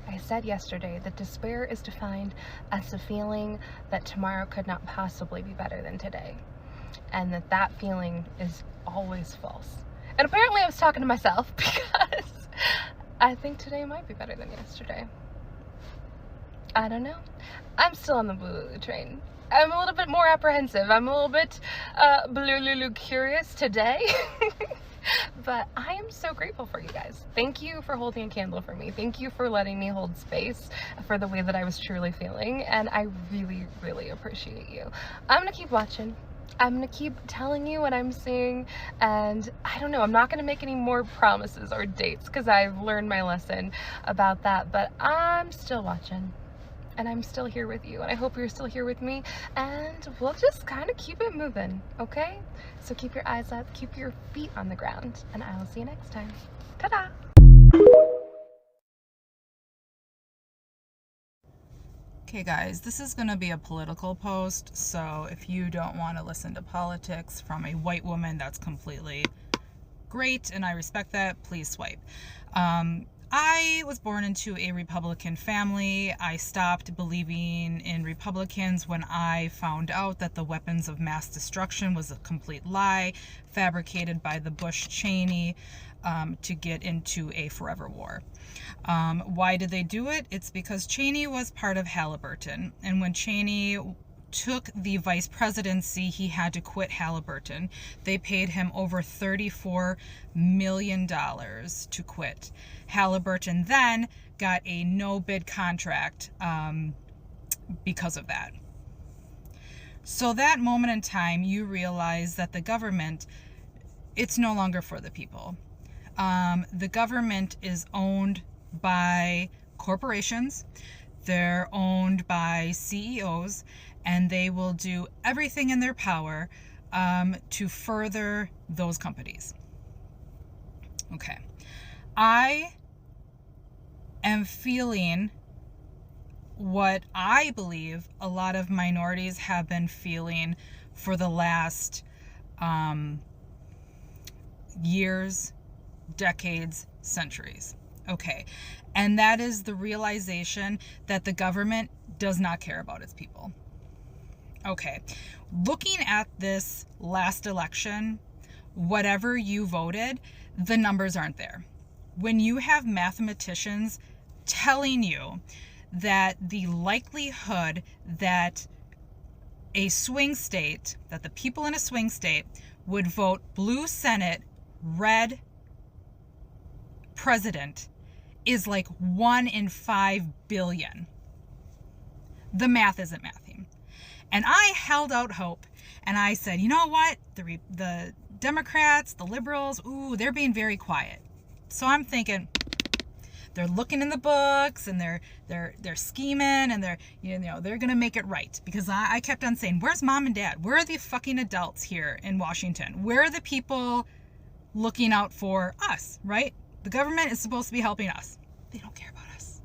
Speaker 2: I said yesterday that despair is defined as a feeling that tomorrow could not possibly be better than today, and that feeling is always false. And apparently I was talking to myself because I think today might be better than yesterday. I don't know. I'm still on the blue train. I'm a little bit more apprehensive. I'm a little bit blue curious today. But I am so grateful for you guys. Thank you for holding a candle for me. Thank you for letting me hold space for the way that I was truly feeling. And I really, really appreciate you. I'm gonna keep watching. I'm gonna keep telling you what I'm seeing, and I don't know, I'm not gonna make any more promises or dates because I've learned my lesson about that, but I'm still watching. And I'm still here with you, and I hope you're still here with me, and we'll just kind of keep it moving, okay? So keep your eyes up, keep your feet on the ground, and I will see you next time. Ta-da!
Speaker 20: Okay guys, this is going to be a political post, so if you don't want to listen to politics from a white woman, that's completely great, and I respect that. Please swipe. I was born into a Republican family. I stopped believing in Republicans when I found out that the weapons of mass destruction was a complete lie fabricated by the Bush-Cheney to get into a forever war. Why did they do it? It's because Cheney was part of Halliburton, and when Cheney took the vice presidency, he had to quit Halliburton. They paid him over $34 million to quit. Halliburton then got a no-bid contract because of that. So that moment in time, you realize that the government, it's no longer for the people. The government is owned by corporations. They're owned by CEOs, and they will do everything in their power to further those companies. Okay. I am feeling what I believe a lot of minorities have been feeling for the last years, decades, centuries. Okay. And that is the realization that the government does not care about its people. Okay. Looking at this last election, whatever you voted, the numbers aren't there. When you have mathematicians telling you that the likelihood that a swing state, that the people in a swing state would vote blue Senate, red president is like 1 in 5 billion. The math isn't mathing. And I held out hope, and I said, you know what? The Democrats, the liberals, ooh, they're being very quiet. So I'm thinking they're looking in the books, and they're scheming, and they're gonna make it right. Because I kept on saying, where's mom and dad? Where are the fucking adults here in Washington? Where are the people looking out for us, right? The government is supposed to be helping us. They don't care about us.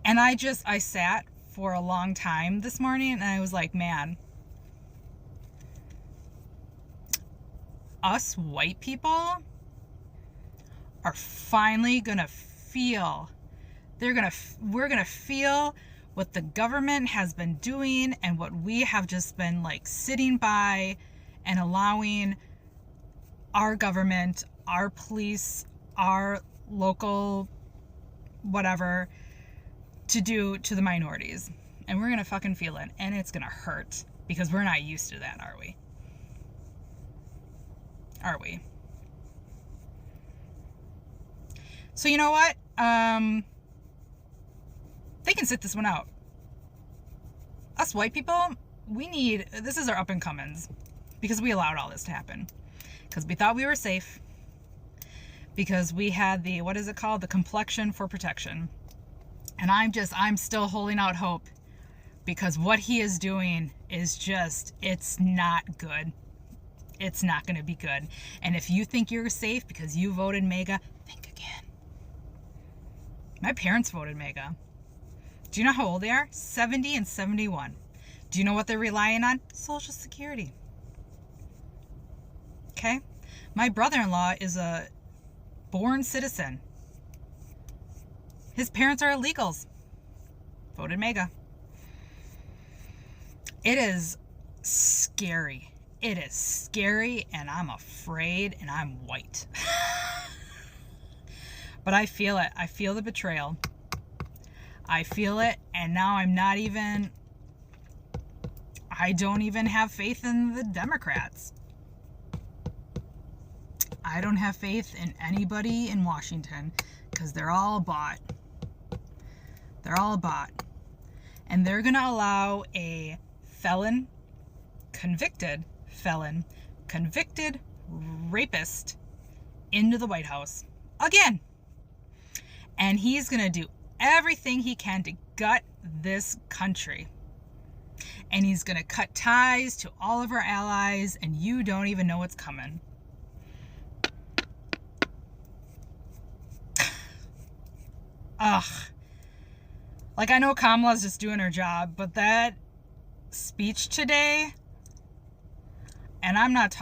Speaker 20: And I sat for a long time this morning, and I was like, man, us white people are finally gonna feel, we're gonna feel what the government has been doing and what we have just been like sitting by and allowing our government, our police, our local whatever to do to the minorities. And we're gonna fucking feel it, and it's gonna hurt because we're not used to that, are we? Are we? So you know what? They can sit this one out. Us white people, this is our up and comings, because we allowed all this to happen. Because we thought we were safe. Because we had the, what is it called? The complexion for protection. And I'm still holding out hope, because what he is doing is just, it's not good. It's not going to be good. And if you think you're safe because you voted MAGA, think again. My parents voted MAGA. Do you know how old they are? 70 and 71. Do you know what they're relying on? Social Security. Okay? My brother-in-law is a born citizen. His parents are illegals. Voted MAGA. It is scary. It is scary, and I'm afraid, and I'm white. But I feel it. I feel the betrayal. I feel it, and now I don't even have faith in the Democrats. I don't have faith in anybody in Washington because they're all bought. They're all bought. And they're going to allow a convicted rapist into the White House again. And he's going to do everything he can to gut this country. And he's going to cut ties to all of our allies, and you don't even know what's coming. Ugh. Like, I know Kamala's just doing her job, but that speech today, and I'm not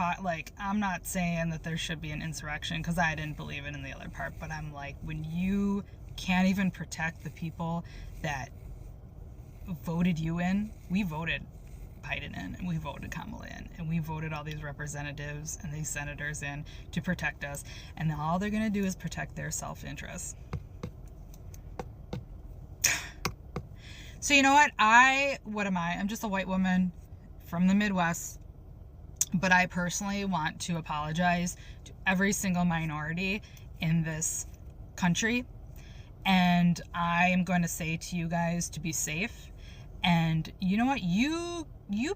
Speaker 20: saying that there should be an insurrection, because I didn't believe it in the other part, but I'm like, when you can't even protect the people that voted you in, we voted Biden in, and we voted Kamala in, and we voted all these representatives and these senators in to protect us, and then all they're going to do is protect their self-interest. So you know what? What am I? I'm just a white woman from the Midwest, but I personally want to apologize to every single minority in this country. And I am going to say to you guys to be safe. And you know what? You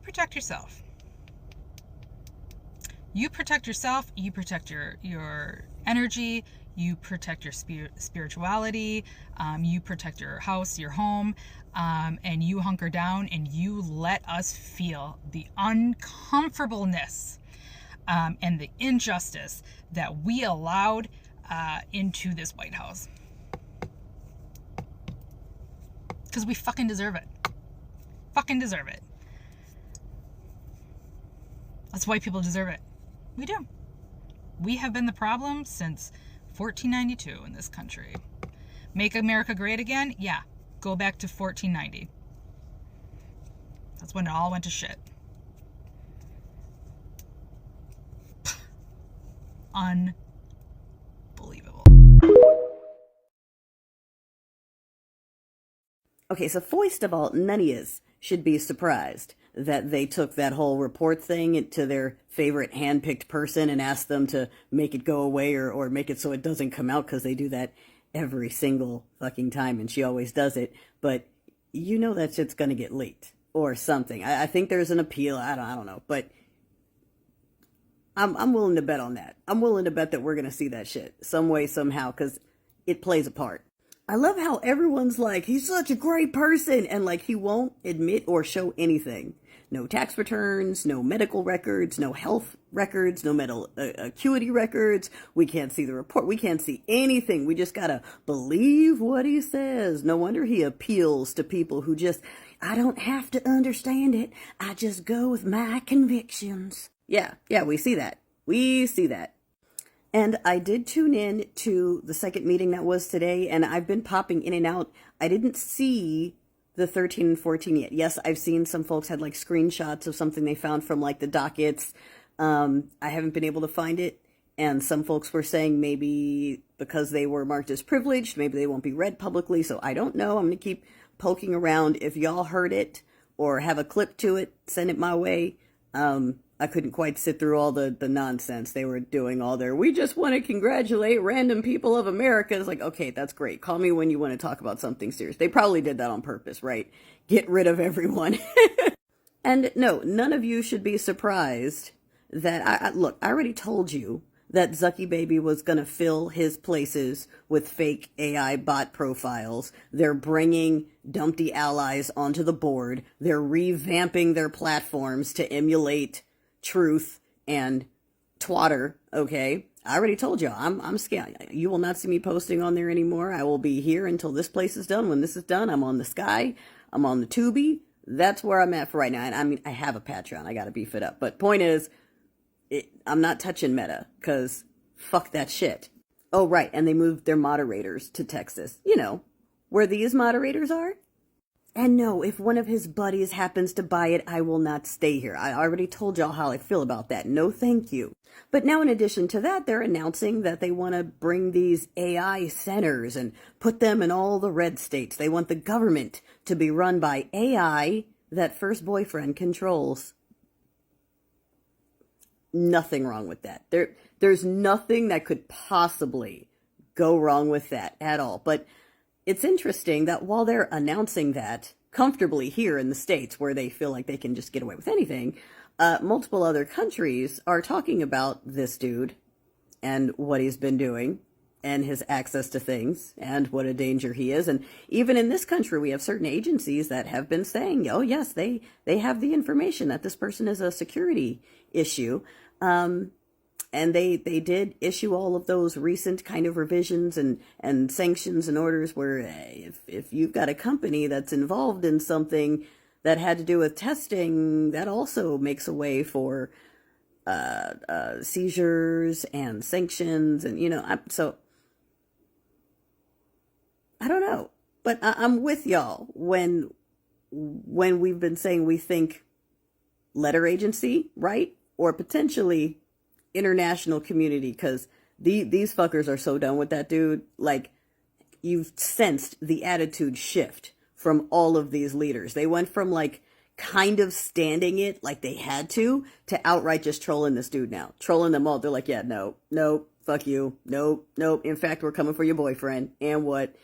Speaker 20: protect yourself. You protect yourself. You protect your energy. You protect your spirituality. You protect your house, your home. And you hunker down and you let us feel the uncomfortableness and the injustice that we allowed into this White House. Because we fucking deserve it. Fucking deserve it. That's white people deserve it. We do. We have been the problem since 1492 in this country. Make America great again? Yeah. Go back to 1490. That's when it all went to shit. Unbelievable.
Speaker 6: Okay, so first of all, none of yous should be surprised that they took that whole report thing to their favorite hand-picked person and asked them to make it go away or make it so it doesn't come out, because they do that every single fucking time, and she always does it. But you know that shit's gonna get leaked or something. I think there's an appeal. I don't know, but I'm willing to bet on that. I'm willing to bet that we're gonna see that shit some way, somehow, because it plays a part. I love how everyone's like, he's such a great person, and like he won't admit or show anything. No tax returns, no medical records, no health records, no mental acuity records. We can't see the report. We can't see anything. We just gotta believe what he says. No wonder he appeals to people who just, I don't have to understand it. I just go with my convictions. Yeah, we see that. We see that. And I did tune in to the second meeting that was today, and I've been popping in and out. I didn't see the 13 and 14 yet. Yes, I've seen some folks had like screenshots of something they found from like the dockets. I haven't been able to find it. And some folks were saying maybe because they were marked as privileged, maybe they won't be read publicly. So I don't know. I'm going to keep poking around. If y'all heard it or have a clip to it, send it my way. I couldn't quite sit through all the nonsense they were doing all there. We just want to congratulate random people of America. It's like, okay, that's great. Call me when you want to talk about something serious. They probably did that on purpose, right? Get rid of everyone. And no, none of you should be surprised that look, I already told you that Zucky Baby was going to fill his places with fake AI bot profiles. They're bringing Dumpty allies onto the board. They're revamping their platforms to emulate Truth and Twatter, okay? I already told you, I'm scared. You will not see me posting on there anymore. I will be here until this place is done. When this is done, I'm on the Sky. I'm on the Tubi. That's where I'm at for right now. And I mean, I have a Patreon. I got to beef it up. But point is, I'm not touching Meta, because fuck that shit. Oh, right, and they moved their moderators to Texas. You know, where these moderators are. And no, if one of his buddies happens to buy it, I will not stay here. I already told y'all how I feel about that. No thank you. But now in addition to that, they're announcing that they want to bring these AI centers and put them in all the red states. They want the government to be run by AI that first boyfriend controls. Nothing wrong with that. There's nothing that could possibly go wrong with that at all. But it's interesting that while they're announcing that comfortably here in the States, where they feel like they can just get away with anything, multiple other countries are talking about this dude and what he's been doing and his access to things and what a danger he is. And even in this country, we have certain agencies that have been saying, oh yes, they have the information that this person is a security issue. And they did issue all of those recent kind of revisions and sanctions and orders where if you've got a company that's involved in something that had to do with testing, that also makes a way for seizures and sanctions. And, so I don't know, but I'm with y'all when we've been saying we think letter agency, right? Or potentially international community, because these fuckers are so done with that dude. Like, you've sensed the attitude shift from all of these leaders. They went from like kind of standing it like they had to outright just trolling this dude now. Trolling them all. They're like, yeah, no, fuck you. No. In fact, we're coming for your boyfriend. And what?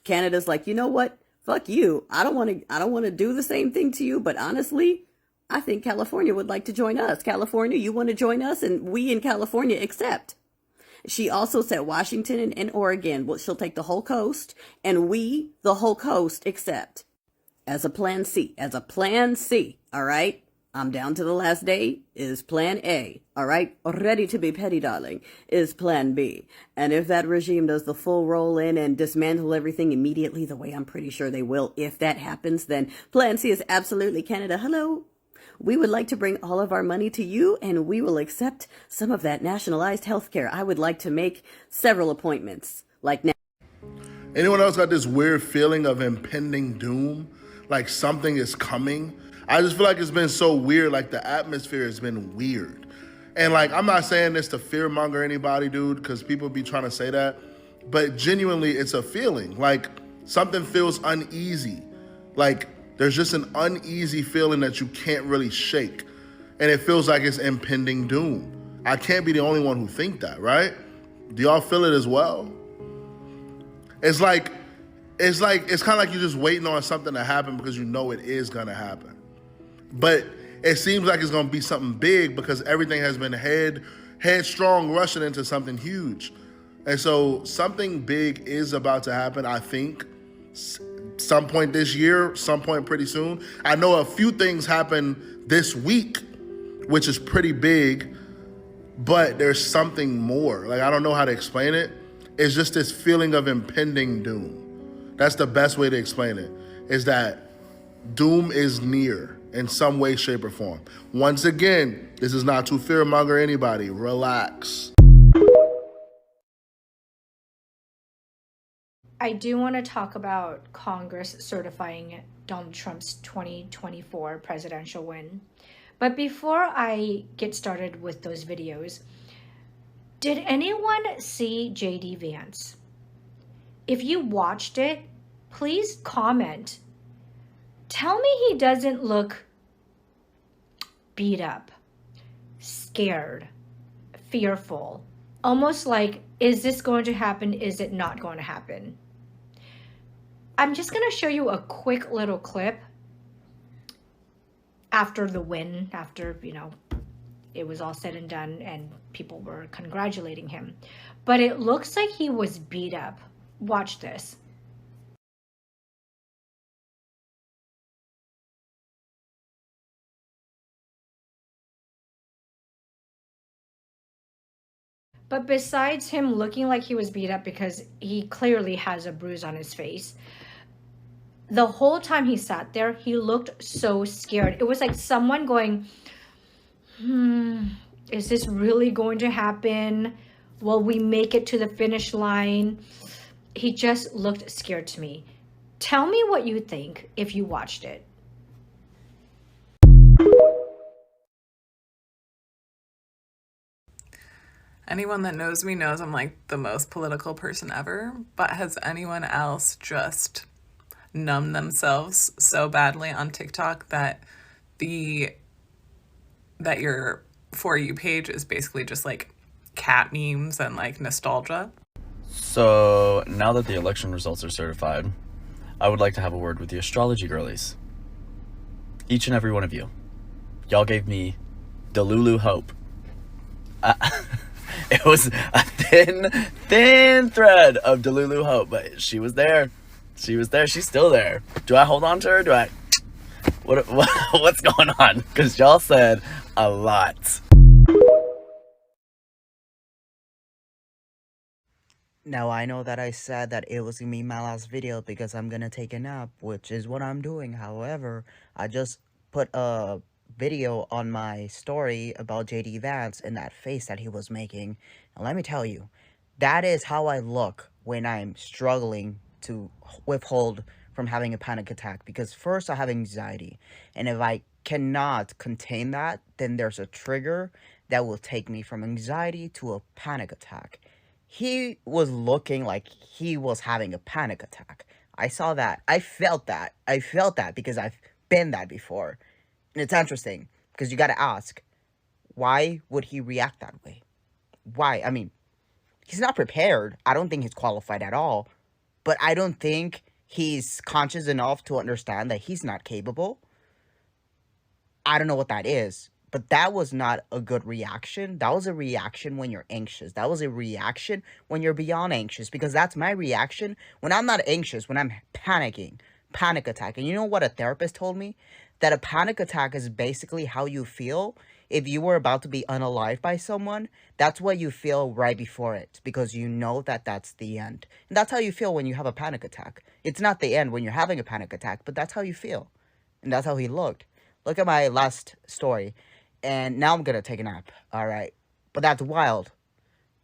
Speaker 6: Canada's like, you know what? Fuck you. I don't want to do the same thing to you, but honestly, I think California would like to join us. California, you want to join us? And we in California accept. She also said Washington and Oregon, well, she'll take the whole coast, and we, the whole coast, accept. As a plan C. All right? I'm down to the last day is plan A. All right? Ready to be petty, darling, is plan B. And if that regime does the full roll in and dismantle everything immediately, the way I'm pretty sure they will, if that happens, then plan C is absolutely Canada. Hello? We would like to bring all of our money to you, and we will accept some of that nationalized health care. I would like to make several appointments, like now.
Speaker 21: Anyone else got this weird feeling of impending doom? Like something is coming? I just feel like it's been so weird, like the atmosphere has been weird. And like, I'm not saying this to fearmonger anybody, dude, because people be trying to say that, but genuinely it's a feeling. Like something feels uneasy. Like, there's just an uneasy feeling that you can't really shake. And it feels like it's impending doom. I can't be the only one who think that, right? Do y'all feel it as well? It's kind of like you're just waiting on something to happen because you know it is gonna happen. But it seems like it's gonna be something big because everything has been headstrong rushing into something huge. And so something big is about to happen, I think. Some point this year, some point pretty soon. I know a few things happen this week, which is pretty big, but there's something more. Like, I don't know how to explain it. It's just this feeling of impending doom. That's the best way to explain it, is that doom is near in some way, shape, or form. Once again, this is not to fearmonger anybody. Relax.
Speaker 22: I do want to talk about Congress certifying Donald Trump's 2024 presidential win. But before I get started with those videos, did anyone see J.D. Vance? If you watched it, please comment. Tell me he doesn't look beat up, scared, fearful, almost like, is this going to happen? Is it not going to happen? I'm just going to show you a quick little clip after the win, after, it was all said and done and people were congratulating him. But it looks like he was beat up. Watch this. But besides him looking like he was beat up, because he clearly has a bruise on his face, the whole time he sat there, he looked so scared. It was like someone going, is this really going to happen? Will we make it to the finish line? He just looked scared to me. Tell me what you think if you watched it.
Speaker 1: Anyone that knows me knows I'm like the most political person ever, but has anyone else just numbed themselves so badly on TikTok that your For You page is basically just like cat memes and like nostalgia?
Speaker 3: So now that the election results are certified, I would like to have a word with the astrology girlies. Each and every one of you. Y'all gave me Delulu hope. It was a thin thread of Delulu hope, but she was there. She was there. She's still there. Do I hold on to her? Do I? What's going on? Because y'all said a lot.
Speaker 23: Now I know that I said that it was gonna be my last video because I'm gonna take a nap, which is what I'm doing. However, I just put a video on my story about JD Vance and that face that he was making. And let me tell you, that is how I look when I'm struggling to withhold from having a panic attack. Because first I have anxiety, and if I cannot contain that, then there's a trigger that will take me from anxiety to a panic attack. He was looking like he was having a panic attack. I saw that. I felt that. Because I've been that before. And it's interesting because you got to ask, why would he react that way? Why? I mean, he's not prepared. I don't think he's qualified at all. But I don't think he's conscious enough to understand that he's not capable. I don't know what that is. But that was not a good reaction. That was a reaction when you're anxious. That was a reaction when you're beyond anxious. Because that's my reaction when I'm not anxious, when I'm panicking. Panic attack. And you know what a therapist told me? That a panic attack is basically how you feel if you were about to be unalived by someone. That's what you feel right before it, because you know that that's the end. And that's how you feel when you have a panic attack. It's not the end when you're having a panic attack, but that's how you feel. And that's how he looked. Look at my last story. And now I'm gonna take a nap. Alright. But that's wild.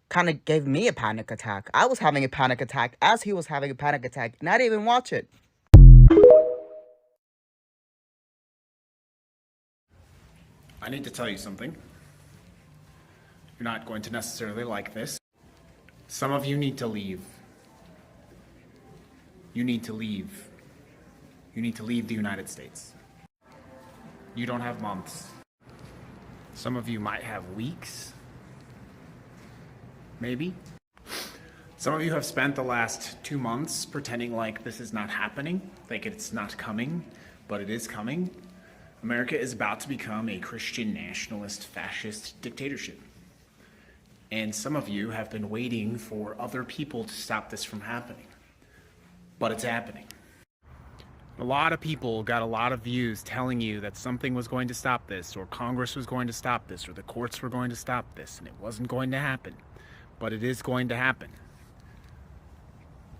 Speaker 23: Kind of gave me a panic attack. I was having a panic attack as he was having a panic attack, and I didn't even watch it.
Speaker 24: I need to tell you something. You're not going to necessarily like this. Some of you need to leave. You need to leave. You need to leave the United States. You don't have months. Some of you might have weeks. Maybe. Some of you have spent the last 2 months pretending like this is not happening, like it's not coming, but it is coming. America is about to become a Christian nationalist fascist dictatorship. And some of you have been waiting for other people to stop this from happening. But it's happening. A lot of people got a lot of views telling you that something was going to stop this, or Congress was going to stop this, or the courts were going to stop this, and it wasn't going to happen. But it is going to happen.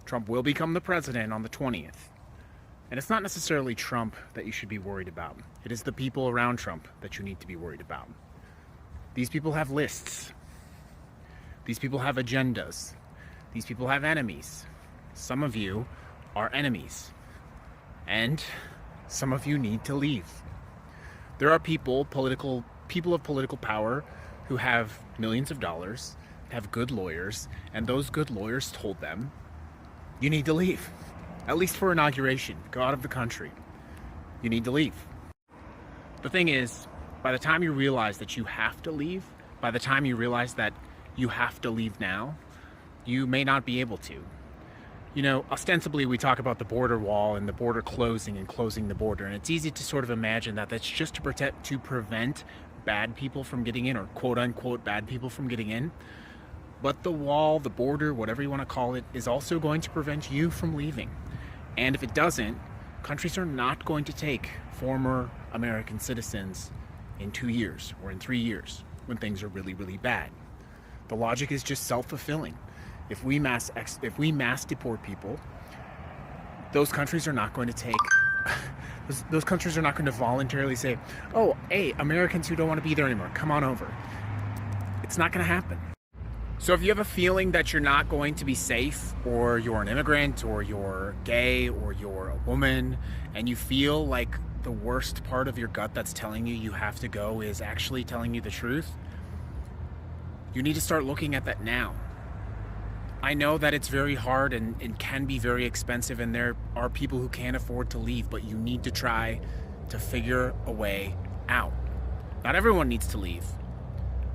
Speaker 24: Trump will become the president on the 20th. And it's not necessarily Trump that you should be worried about. It is the people around Trump that you need to be worried about. These people have lists. These people have agendas. These people have enemies. Some of you are enemies. And some of you need to leave. There are people of political power who have millions of dollars, have good lawyers, and those good lawyers told them, you need to leave. At least for inauguration. Go out of the country. You need to leave. The thing is, by the time you realize that you have to leave, by the time you realize that you have to leave now, you may not be able to. You know, ostensibly we talk about the border wall and the border closing and closing the border, and it's easy to sort of imagine that that's just to prevent bad people from getting in, or quote unquote bad people from getting in. But the wall, the border, whatever you want to call it, is also going to prevent you from leaving. And if it doesn't, countries are not going to take former American citizens in 2 years or in 3 years when things are really, really bad. The logic is just self-fulfilling. If we mass deport people, those countries are not going to take, those countries are not going to voluntarily say, oh, hey, Americans who don't want to be there anymore, come on over. It's not going to happen. So if you have a feeling that you're not going to be safe, or you're an immigrant, or you're gay, or you're a woman, and you feel like the worst part of your gut that's telling you you have to go is actually telling you the truth, you need to start looking at that now. I know that it's very hard and can be very expensive, and there are people who can't afford to leave, but you need to try to figure a way out. Not everyone needs to leave,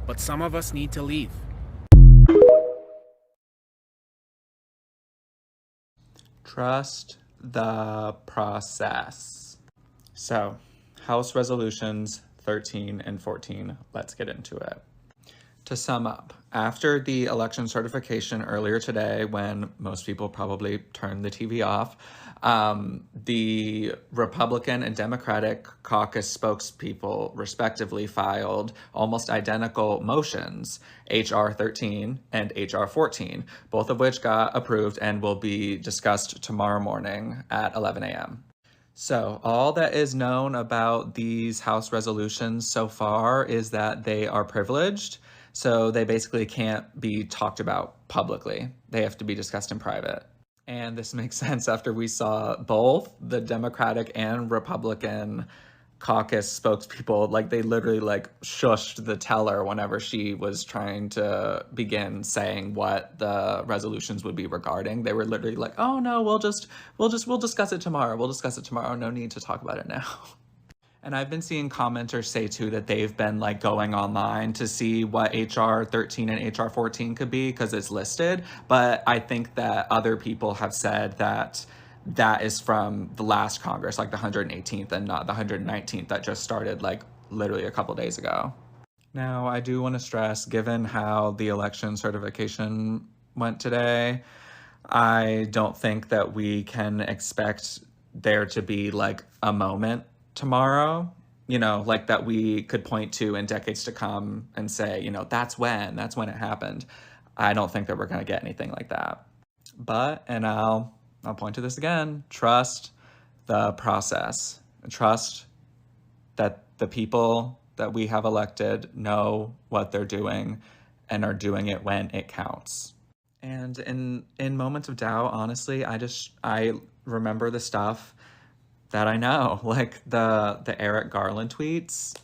Speaker 24: but some of us need to leave.
Speaker 16: Trust the process. So, House Resolutions 13 and 14, let's get into it. To sum up, after the election certification earlier today, when most people probably turned the TV off, the Republican and Democratic caucus spokespeople respectively filed almost identical motions, H.R. 13 and H.R. 14, both of which got approved and will be discussed tomorrow morning at 11 a.m. So all that is known about these House resolutions so far is that they are privileged. So they basically can't be talked about publicly. They have to be discussed in private. And this makes sense after we saw both the Democratic and Republican caucus spokespeople, like they literally like shushed the teller whenever she was trying to begin saying what the resolutions would be regarding. They were literally like, oh no, we'll discuss it tomorrow. We'll discuss it tomorrow. No need to talk about it now. And I've been seeing commenters say too that they've been like going online to see what HR 13 and HR 14 could be because it's listed. But I think that other people have said that that is from the last Congress, like the 118th and not the 119th that just started like literally a couple days ago. Now, I do want to stress, given how the election certification went today, I don't think that we can expect there to be like a moment tomorrow, you know, like that we could point to in decades to come and say, you know, that's when it happened. I don't think that we're going to get anything like that. But, and I'll point to this again, trust the process. Trust that the people that we have elected know what they're doing and are doing it when it counts. And in moments of doubt, honestly, I remember the stuff that I know, like the Eric Garland tweets,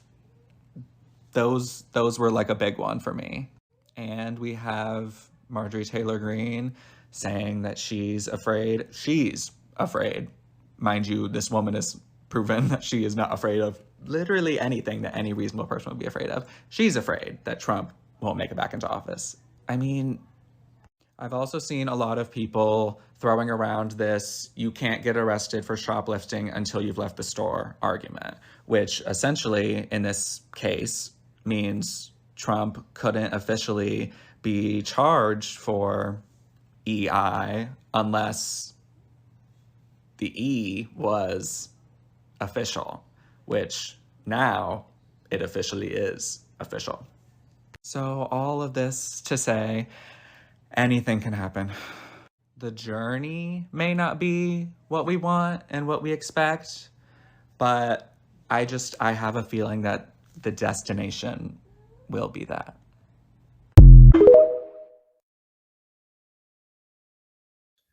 Speaker 16: those were like a big one for me. And we have Marjorie Taylor Greene saying that she's afraid. She's afraid. Mind you, this woman has proven that she is not afraid of literally anything that any reasonable person would be afraid of. She's afraid that Trump won't make it back into office. I mean, I've also seen a lot of people throwing around this you can't get arrested for shoplifting until you've left the store argument, which essentially in this case means Trump couldn't officially be charged for EI unless the E was official, which now it officially is official. So all of this to say, anything can happen. The journey may not be what we want and what we expect, but I have a feeling that the destination will be that.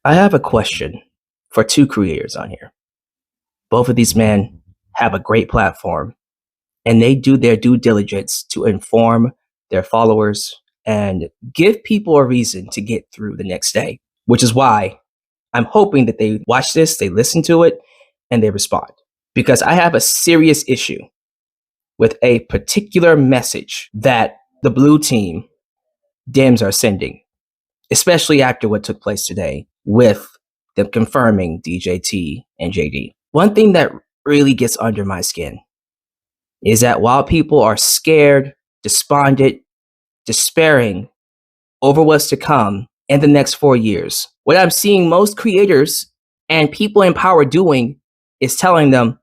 Speaker 8: I have a question for two creators on here. Both of these men have a great platform and they do their due diligence to inform their followers and give people a reason to get through the next day, which is why I'm hoping that they watch this, they listen to it, and they respond. Because I have a serious issue with a particular message that the blue team Dems are sending, especially after what took place today with them confirming DJT and JD. One thing that really gets under my skin is that while people are scared, despondent, despairing over what's to come in the next 4 years, what I'm seeing most creators and people in power doing is telling them,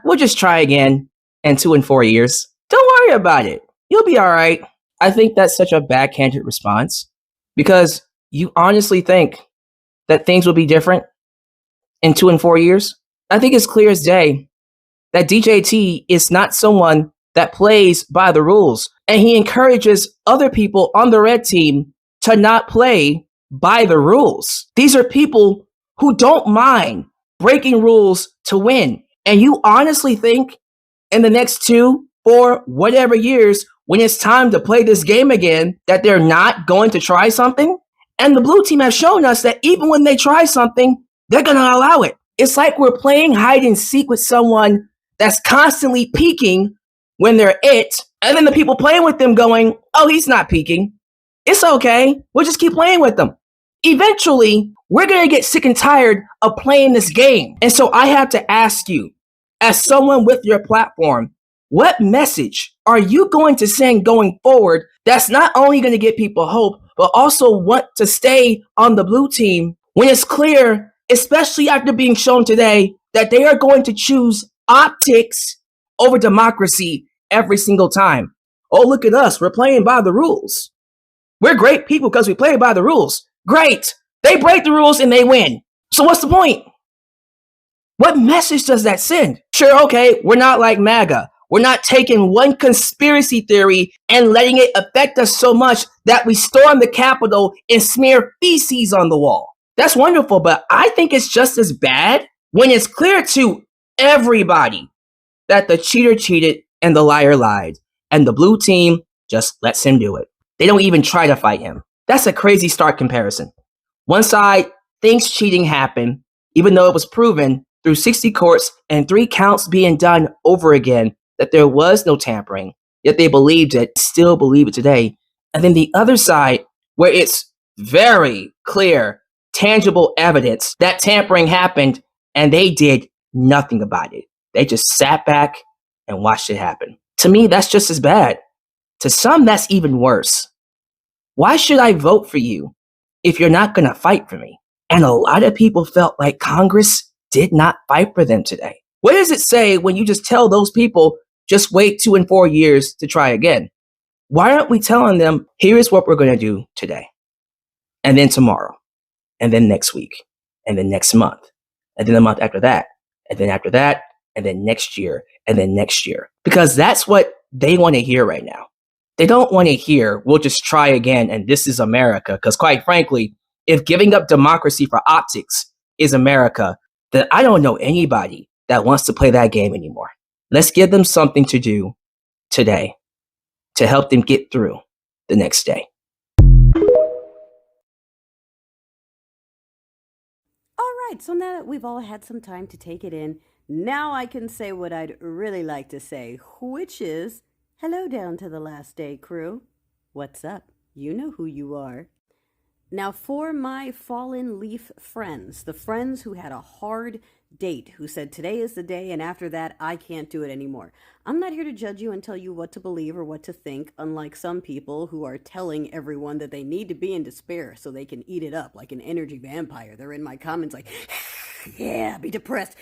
Speaker 8: we'll just try again in 2 and 4 years. Don't worry about it. You'll be all right. I think that's such a backhanded response because you honestly think that things will be different in 2 and 4 years. I think it's clear as day that DJT is not someone that plays by the rules, and he encourages other people on the red team to not play by the rules. These are people who don't mind breaking rules to win. And you honestly think in the next 2, 4, whatever years, when it's time to play this game again, that they're not going to try something? And the blue team has shown us that even when they try something, they're going to allow it. It's like we're playing hide and seek with someone that's constantly peeking when they're it, and then the people playing with them going, oh, he's not peeking. It's okay. We'll just keep playing with them. Eventually, we're going to get sick and tired of playing this game. And so I have to ask you, as someone with your platform, what message are you going to send going forward that's not only going to give people hope, but also want to stay on the blue team when it's clear, especially after being shown today, that they are going to choose optics over democracy every single time? Oh, look at us. We're playing by the rules. We're great people because we play by the rules. Great. They break the rules and they win. So what's the point? What message does that send? Sure, okay, we're not like MAGA. We're not taking one conspiracy theory and letting it affect us so much that we storm the Capitol and smear feces on the wall. That's wonderful, but I think it's just as bad when it's clear to everybody that the cheater cheated and the liar lied, and the blue team just lets him do it. They don't even try to fight him. That's a crazy stark comparison. One side thinks cheating happened, even though it was proven through 60 courts and 3 counts being done over again that there was no tampering, yet they believed it, still believe it today. And then the other side, where it's very clear, tangible evidence that tampering happened, and they did nothing about it. They just sat back and watched it happen. To me, that's just as bad. To some, that's even worse. Why should I vote for you if you're not going to fight for me? And a lot of people felt like Congress did not fight for them today. What does it say when you just tell those people, just wait 2 and 4 years to try again? Why aren't we telling them, here's what we're going to do today, and then tomorrow, and then next week, and then next month, and then the month after that, and then after that, and then next year, and then next year? Because that's what they want to hear right now. They don't want to hear, we'll just try again, and this is America. Because quite frankly, if giving up democracy for optics is America, then I don't know anybody that wants to play that game anymore. Let's give them something to do today to help them get through the next day.
Speaker 6: All right, so now that we've all had some time to take it in, now I can say what I'd really like to say, which is, hello down to the last day crew. What's up? You know who you are. Now, for my fallen leaf friends, the friends who had a hard date, who said today is the day and after that I can't do it anymore, I'm not here to judge you and tell you what to believe or what to think, unlike some people who are telling everyone that they need to be in despair so they can eat it up like an energy vampire. They're in my comments like, yeah, be depressed.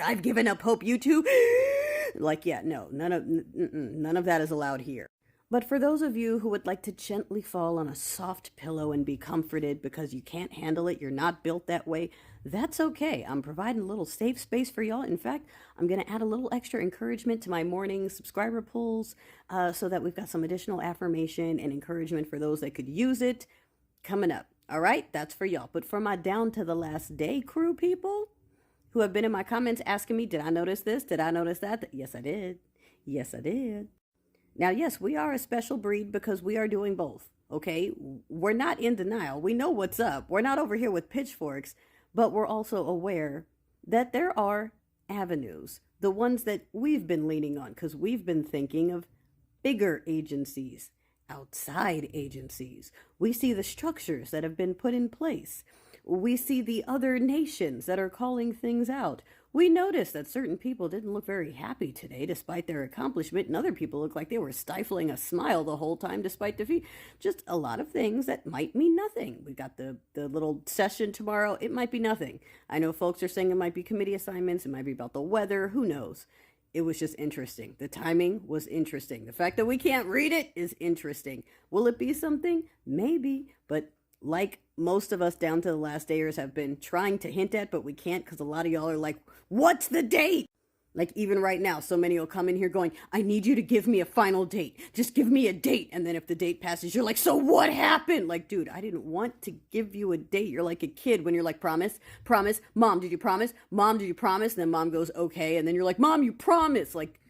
Speaker 6: I've given up hope, you too. Like, yeah, no, none of that is allowed here. But for those of you who would like to gently fall on a soft pillow and be comforted because you can't handle it, you're not built that way, that's okay. I'm providing a little safe space for y'all. In fact, I'm going to add a little extra encouragement to my morning subscriber polls so that we've got some additional affirmation and encouragement for those that could use it coming up. All right, that's for y'all. But for my down to the last day crew people who have been in my comments asking me, did I notice this? Did I notice that? Yes, I did. Yes, I did. Now, yes, we are a special breed because we are doing both, okay? We're not in denial. We know what's up. We're not over here with pitchforks, but we're also aware that there are avenues, the ones that we've been leaning on, because we've been thinking of bigger agencies, outside agencies. We see the structures that have been put in place. We see the other nations that are calling things out. We noticed that certain people didn't look very happy today despite their accomplishment, and other people looked like they were stifling a smile the whole time despite defeat. Just a lot of things that might mean nothing. We got the little session tomorrow. It might be nothing. I know folks are saying it might be committee assignments. It might be about the weather. Who knows? It was just interesting. The timing was interesting. The fact that we can't read it is interesting. Will it be something? Maybe, but like most of us down to the last dayers have been trying to hint at, but we can't because a lot of y'all are like, what's the date? Like even right now, so many will come in here going, I need you to give me a final date. Just give me a date. And then if the date passes, you're like, so what happened? Like, dude, I didn't want to give you a date. You're like a kid when you're like, promise, promise. Mom, did you promise? Mom, did you promise? And then mom goes, okay. And then you're like, Mom, you promised. Like,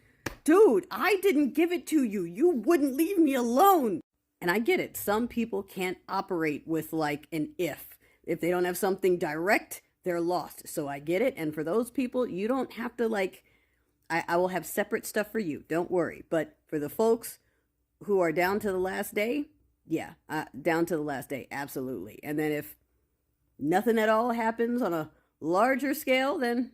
Speaker 6: dude, I didn't give it to you. You wouldn't leave me alone. And I get it. Some people can't operate with like an if. If they don't have something direct, they're lost. So I get it. And for those people, you don't have to like, I will have separate stuff for you. Don't worry. But for the folks who are down to the last day, yeah, down to the last day. Absolutely. And then if nothing at all happens on a larger scale, then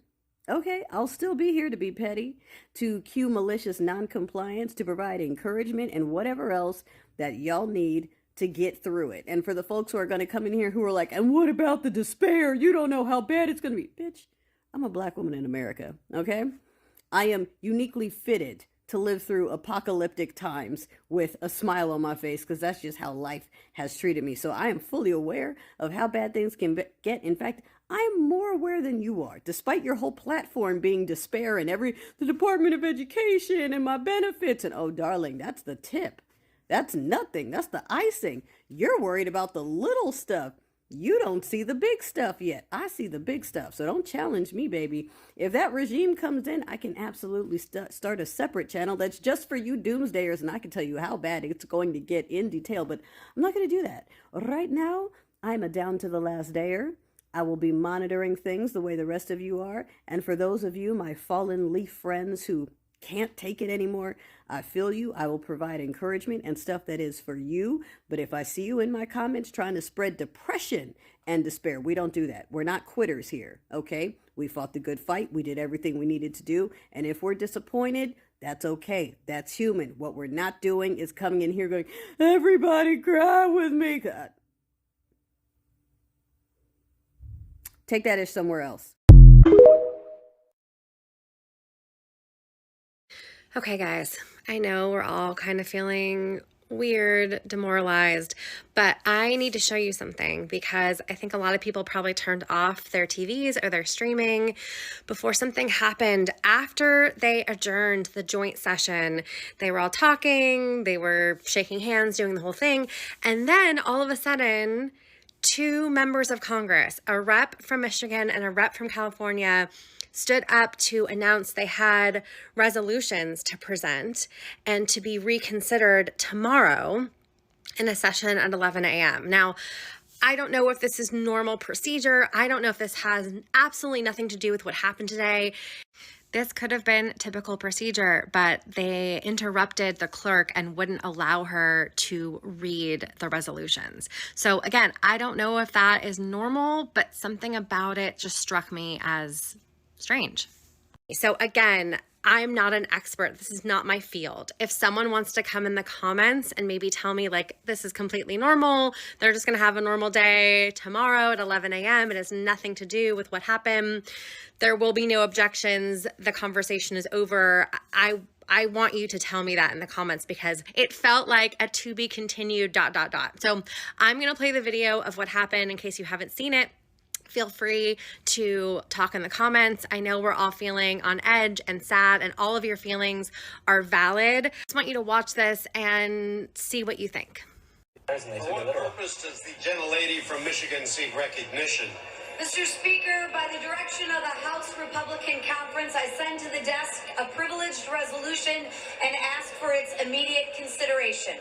Speaker 6: okay, I'll still be here to be petty, to cue malicious noncompliance, to provide encouragement and whatever else that y'all need to get through it. And for the folks who are going to come in here who are like, and what about the despair? You don't know how bad it's going to be. Bitch, I'm a black woman in America, okay? I am uniquely fitted to live through apocalyptic times with a smile on my face because that's just how life has treated me. So I am fully aware of how bad things can get. In fact, I'm more aware than you are, despite your whole platform being despair and the Department of Education and my benefits. And oh, darling, that's the tip. That's nothing. That's the icing. You're worried about the little stuff. You don't see the big stuff yet. I see the big stuff. So don't challenge me, baby. If that regime comes in, I can absolutely start a separate channel that's just for you doomsdayers, and I can tell you how bad it's going to get in detail, but I'm not going to do that. Right now, I'm a down to the last dayer. I will be monitoring things the way the rest of you are. And for those of you, my fallen leaf friends who can't take it anymore, I feel you. I will provide encouragement and stuff that is for you. But if I see you in my comments trying to spread depression and despair, we don't do that. We're not quitters here, okay? We fought the good fight. We did everything we needed to do. And if we're disappointed, that's okay. That's human. What we're not doing is coming in here going, everybody cry with me. God. Take that ish somewhere else.
Speaker 4: Okay, guys, I know we're all kind of feeling weird, demoralized, but I need to show you something because I think a lot of people probably turned off their TVs or their streaming before something happened. After they adjourned the joint session, they were all talking, they were shaking hands, doing the whole thing, and then all of a sudden, two members of Congress, a rep from Michigan and a rep from California, stood up to announce they had resolutions to present and to be reconsidered tomorrow in a session at 11 a.m. Now, I don't know if this is normal procedure. I don't know if this has absolutely nothing to do with what happened today. This could have been typical procedure, but they interrupted the clerk and wouldn't allow her to read the resolutions. So again, I don't know if that is normal, but something about it just struck me as strange. So again, I'm not an expert. This is not my field. If someone wants to come in the comments and maybe tell me like, this is completely normal, they're just going to have a normal day tomorrow at 11 a.m. It has nothing to do with what happened. There will be no objections. The conversation is over. I want you to tell me that in the comments because it felt like a to be continued ... So I'm going to play the video of what happened in case you haven't seen it. Feel free to talk in the comments. I know we're all feeling on edge and sad, and all of your feelings are valid. I just want you to watch this and see what you think.
Speaker 5: For what purpose does the gentlelady from Michigan seek recognition?
Speaker 7: Mr. Speaker, by the direction of the House Republican Conference, I send to the desk a privileged resolution and ask for its immediate consideration.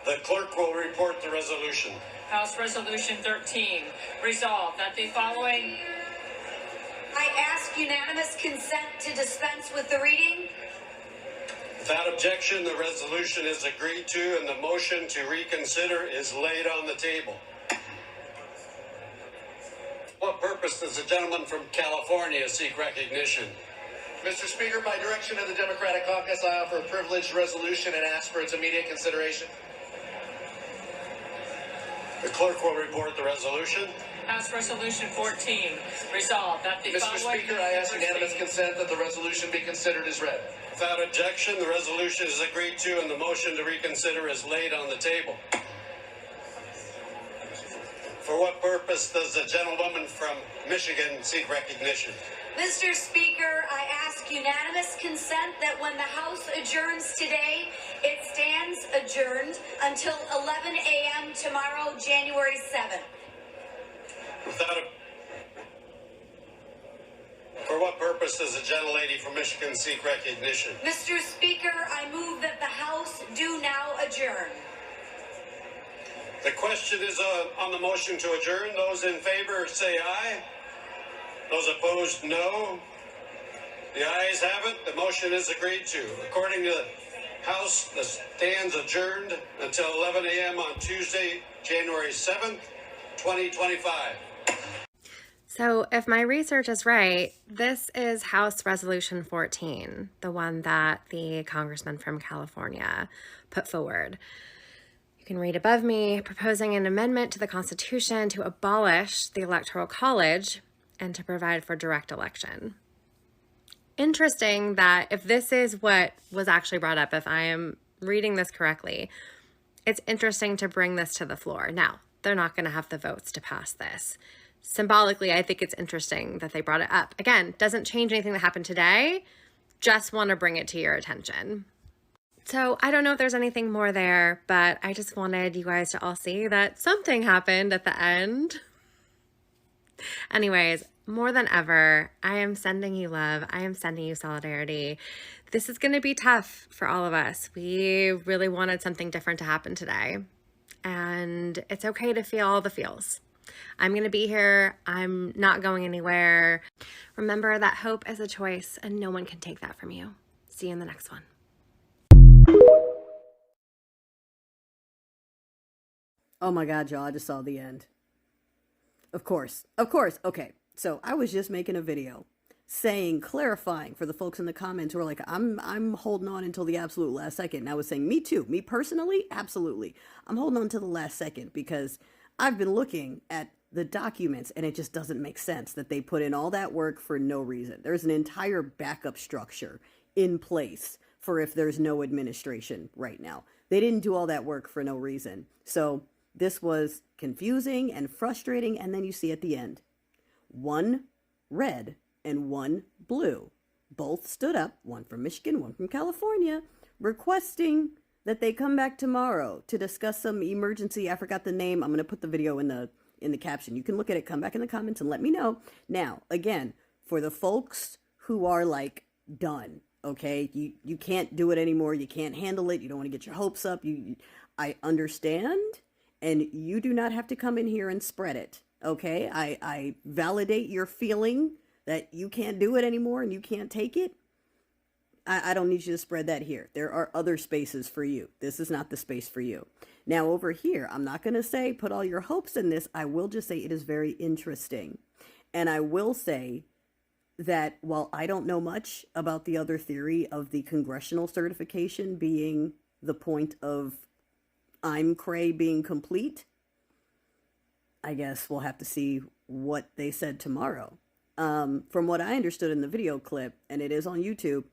Speaker 5: The clerk will report the resolution.
Speaker 10: House Resolution 13, resolved that the following...
Speaker 7: I ask unanimous consent to dispense with the reading.
Speaker 5: Without objection, the resolution is agreed to and the motion to reconsider is laid on the table. What purpose does the gentleman from California seek recognition?
Speaker 25: Mr. Speaker, by direction of the Democratic Caucus, I offer a privileged resolution and ask for its immediate consideration.
Speaker 5: The clerk will report the resolution.
Speaker 10: House Resolution 14, resolved that the
Speaker 25: Mr. Speaker, I ask unanimous consent that the resolution be considered as read.
Speaker 5: Without objection, the resolution is agreed to and the motion to reconsider is laid on the table. For what purpose does the gentlewoman from Michigan seek recognition?
Speaker 7: Mr. Speaker, I ask unanimous consent that when the House adjourns today, it stands adjourned until 11 a.m. tomorrow, January 7th.
Speaker 5: For what purpose does the gentlelady from Michigan seek recognition?
Speaker 7: Mr. Speaker, I move that the House do now adjourn.
Speaker 5: The question is on the motion to adjourn. Those in favor say aye. Those opposed, no. The ayes have it. The motion is agreed to. According to the House, the stands adjourned until 11 a.m. on Tuesday, January 7th, 2025.
Speaker 4: So if my research is right, this is House Resolution 14, the one that the congressman from California put forward. You can read above me, proposing an amendment to the Constitution to abolish the Electoral College and to provide for direct election. Interesting that if this is what was actually brought up, if I am reading this correctly, it's interesting to bring this to the floor. Now, they're not going to have the votes to pass this. Symbolically, I think it's interesting that they brought it up. Again, doesn't change anything that happened today, just want to bring it to your attention. So I don't know if there's anything more there, but I just wanted you guys to all see that something happened at the end. Anyways, more than ever, I am sending you love. I am sending you solidarity. This is going to be tough for all of us. We really wanted something different to happen today. And it's okay to feel all the feels. I'm going to be here. I'm not going anywhere. Remember that hope is a choice and no one can take that from you. See you in the next one.
Speaker 6: Oh my God, y'all, I just saw the end. Of course. Okay, so I was just making a video saying, clarifying for the folks in the comments who are like, I'm holding on until the absolute last second. And I was saying, me too. Me personally, absolutely. I'm holding on to the last second because I've been looking at the documents and it just doesn't make sense that they put in all that work for no reason. There's an entire backup structure in place for if there's no administration right now. They didn't do all that work for no reason. So this was confusing and frustrating. And then you see at the end, one red and one blue. Both stood up, one from Michigan, one from California, requesting that they come back tomorrow to discuss some emergency. I forgot the name. I'm going to put the video in the caption. You can look at it, come back in the comments and let me know. Now, again, for the folks who are like done, okay, you can't do it anymore. You can't handle it. You don't want to get your hopes up. I understand, and you do not have to come in here and spread it. Okay, I validate your feeling that you can't do it anymore and you can't take it. I don't need you to spread that here. There are other spaces for you. This is not the space for you. Now over here, I'm not going to say put all your hopes in this. I will just say it is very interesting. And I will say that while I don't know much about the other theory of the congressional certification being the point of I'm cray being complete, I guess we'll have to see what they said tomorrow. From what I understood in the video clip, and it is on YouTube,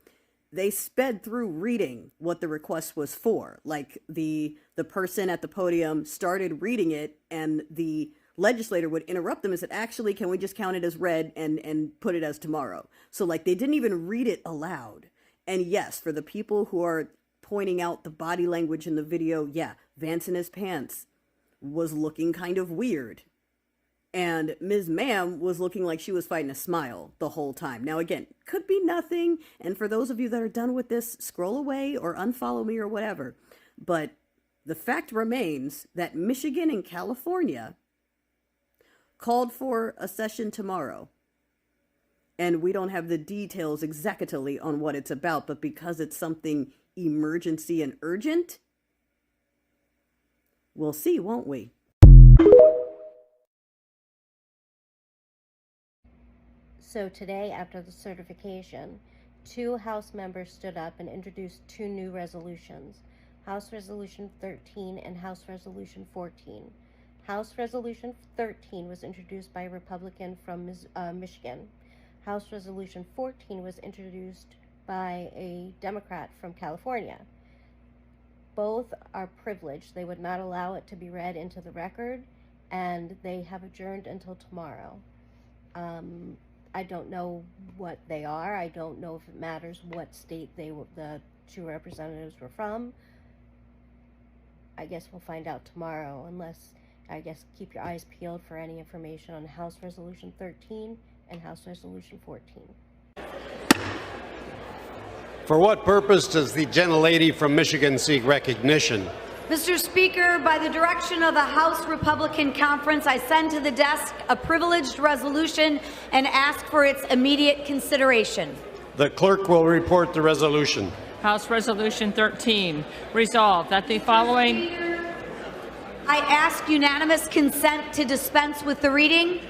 Speaker 6: they sped through reading what the request was for. Like the person at the podium started reading it and the legislator would interrupt them and said, actually, can we just count it as read and put it as tomorrow? So like they didn't even read it aloud. And yes, for the people who are pointing out the body language in the video, yeah, Vance in his pants was looking kind of weird. And Ms. Ma'am was looking like she was fighting a smile the whole time. Now, again, could be nothing. And for those of you that are done with this, scroll away or unfollow me or whatever. But the fact remains that Michigan and California called for a session tomorrow. And we don't have the details exactly on what it's about. But because it's something emergency and urgent, we'll see, won't we?
Speaker 11: So today, after the certification, 2 House members stood up and introduced 2 new resolutions, House Resolution 13 and House Resolution 14. House Resolution 13 was introduced by a Republican from Michigan. House Resolution 14 was introduced by a Democrat from California. Both are privileged. They would not allow it to be read into the record, and they have adjourned until tomorrow. I don't know what they are. I don't know if it matters what state the two representatives were from. I guess we'll find out tomorrow, unless, I guess, keep your eyes peeled for any information on House Resolution 13 and House Resolution 14.
Speaker 9: For what purpose does the gentlelady from Michigan seek recognition?
Speaker 7: Mr. Speaker, by the direction of the House Republican Conference, I send to the desk a privileged resolution and ask for its immediate consideration.
Speaker 9: The clerk will report the resolution.
Speaker 10: House Resolution 13, resolved that the following...
Speaker 7: I ask unanimous consent to dispense with the reading.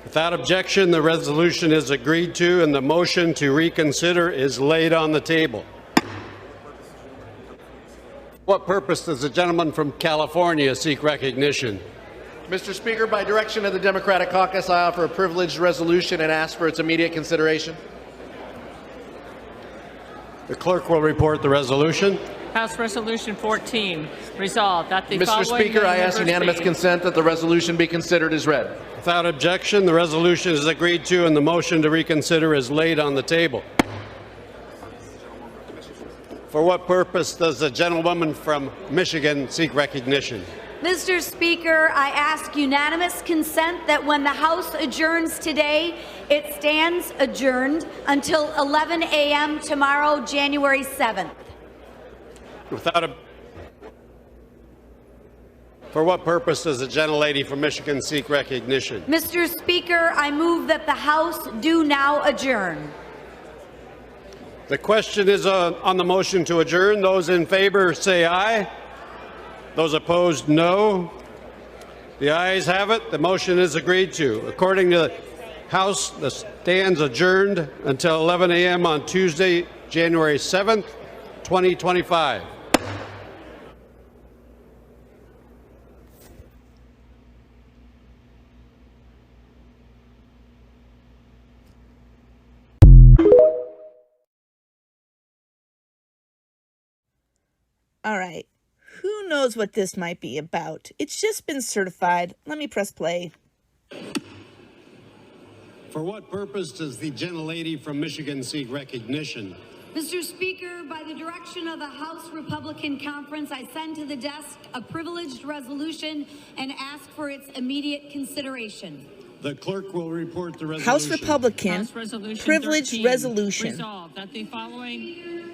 Speaker 9: Without objection, the resolution is agreed to and the motion to reconsider is laid on the table. What purpose does the gentleman from California seek recognition?
Speaker 25: Mr. Speaker, by direction of the Democratic Caucus, I offer a privileged resolution and ask for its immediate consideration.
Speaker 9: The clerk will report the resolution.
Speaker 10: House Resolution 14, resolved that the
Speaker 25: Mr.
Speaker 10: following...
Speaker 25: Speaker, I ask unanimous consent that the resolution be considered as read.
Speaker 9: Without objection, the resolution is agreed to and the motion to reconsider is laid on the table. For what purpose does the gentlewoman from Michigan seek recognition?
Speaker 7: Mr. Speaker, I ask unanimous consent that when the House adjourns today, it stands adjourned until 11 a.m. tomorrow, January 7th.
Speaker 9: For what purpose does the gentlelady from Michigan seek recognition?
Speaker 7: Mr. Speaker, I move that the House do now adjourn.
Speaker 9: The question is on the motion to adjourn. Those in favor say aye. Those opposed, no. The ayes have it. The motion is agreed to. According to the House, the stands adjourned until 11 a.m. on Tuesday, January 7th, 2025.
Speaker 12: All right. Who knows what this might be about? It's just been certified. Let me press play.
Speaker 9: For what purpose does the gentlelady from Michigan seek recognition?
Speaker 7: Mr. Speaker, by the direction of the House Republican Conference, I send to the desk a privileged resolution and ask for its immediate consideration.
Speaker 9: The clerk will report the resolution.
Speaker 12: House Republican,
Speaker 10: House Resolution
Speaker 12: privileged
Speaker 10: 13,
Speaker 12: resolution.
Speaker 10: resolved that the following...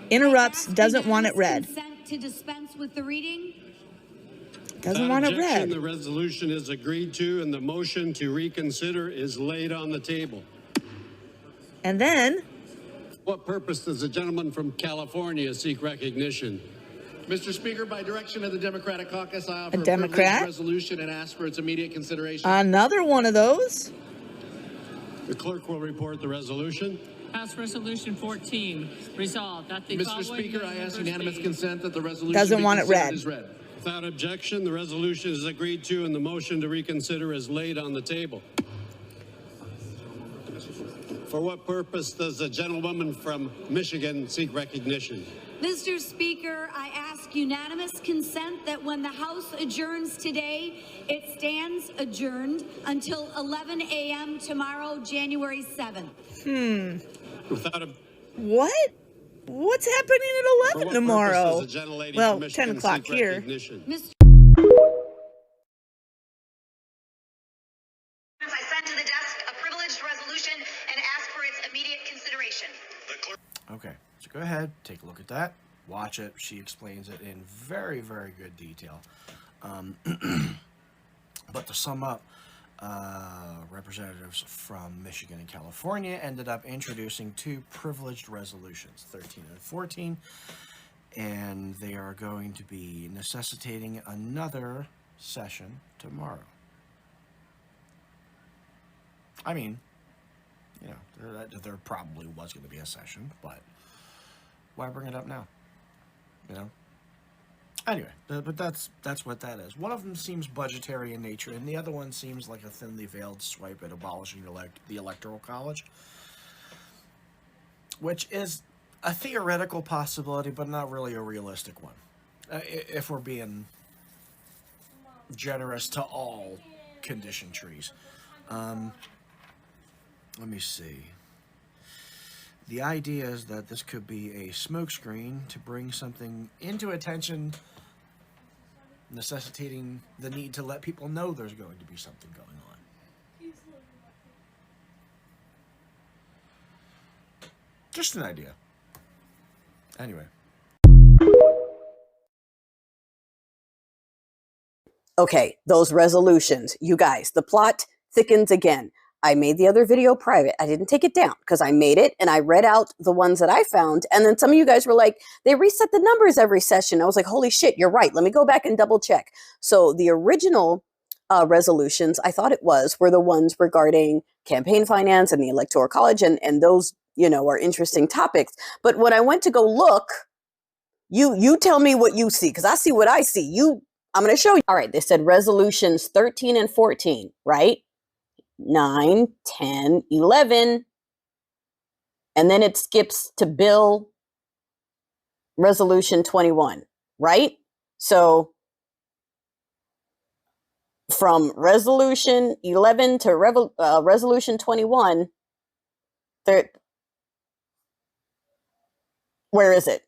Speaker 12: Interrupts, doesn't want it read.
Speaker 7: Consent to dispense with the reading.
Speaker 12: Doesn't
Speaker 9: Without
Speaker 12: want it
Speaker 9: objection,
Speaker 12: read.
Speaker 9: The resolution is agreed to and the motion to reconsider is laid on the table.
Speaker 12: And then...
Speaker 9: What purpose does the gentleman from California seek recognition?
Speaker 25: Mr. Speaker, by direction of the Democratic Caucus, I offer
Speaker 12: A
Speaker 25: a
Speaker 12: Democrat?
Speaker 25: privileged resolution and ask for its immediate consideration.
Speaker 12: Another one of those.
Speaker 9: The clerk will report the resolution.
Speaker 10: House Resolution 14, resolved that the
Speaker 25: Mr.
Speaker 10: following...
Speaker 25: Speaker, I ask unanimous consent that the resolution
Speaker 12: Doesn't
Speaker 25: be
Speaker 12: want it
Speaker 25: considered
Speaker 12: read.
Speaker 25: as read.
Speaker 9: Without objection, the resolution is agreed to and the motion to reconsider is laid on the table. For what purpose does the gentlewoman from Michigan seek recognition?
Speaker 7: Mr. Speaker, I ask unanimous consent that when the House adjourns today, it stands adjourned until 11 a.m. tomorrow, January 7th.
Speaker 9: Without a...
Speaker 12: What? What's happening at 11 tomorrow? Well, 10 o'clock here.
Speaker 7: I send to the desk a privileged resolution and ask for its immediate consideration.
Speaker 13: Okay, so go ahead, take a look at that, watch it. She explains it in very, very good detail. But to sum up, representatives from Michigan and California ended up introducing two privileged resolutions, 13 and 14, and they are going to be necessitating another session tomorrow. I mean, you know, there probably was going to be a session, but why bring it up now? You know? Anyway, but that's what that is. One of them seems budgetary in nature, and the other one seems like a thinly veiled swipe at abolishing the Electoral College, which is a theoretical possibility, but not really a realistic one, if we're being generous to all condition trees. Let me see. The idea is that this could be a smokescreen to bring something into attention, necessitating the need to let people know there's going to be something going on. Just an idea. Anyway.
Speaker 6: Okay, those resolutions. You guys, the plot thickens again. I made the other video private. I didn't take it down because I made it and I read out the ones that I found. And then some of you guys were like, they reset the numbers every session. I was like, holy shit, you're right. Let me go back and double check. So the original resolutions, I thought it were the ones regarding campaign finance and the Electoral College. And those, are interesting topics. But when I went to go look, you tell me what you see because I see what I see. I'm going to show you. All right, they said resolutions 13 and 14, right? 9, 10, 11. And then it skips to bill resolution 21, right? So from resolution 11 to resolution 21, where is it?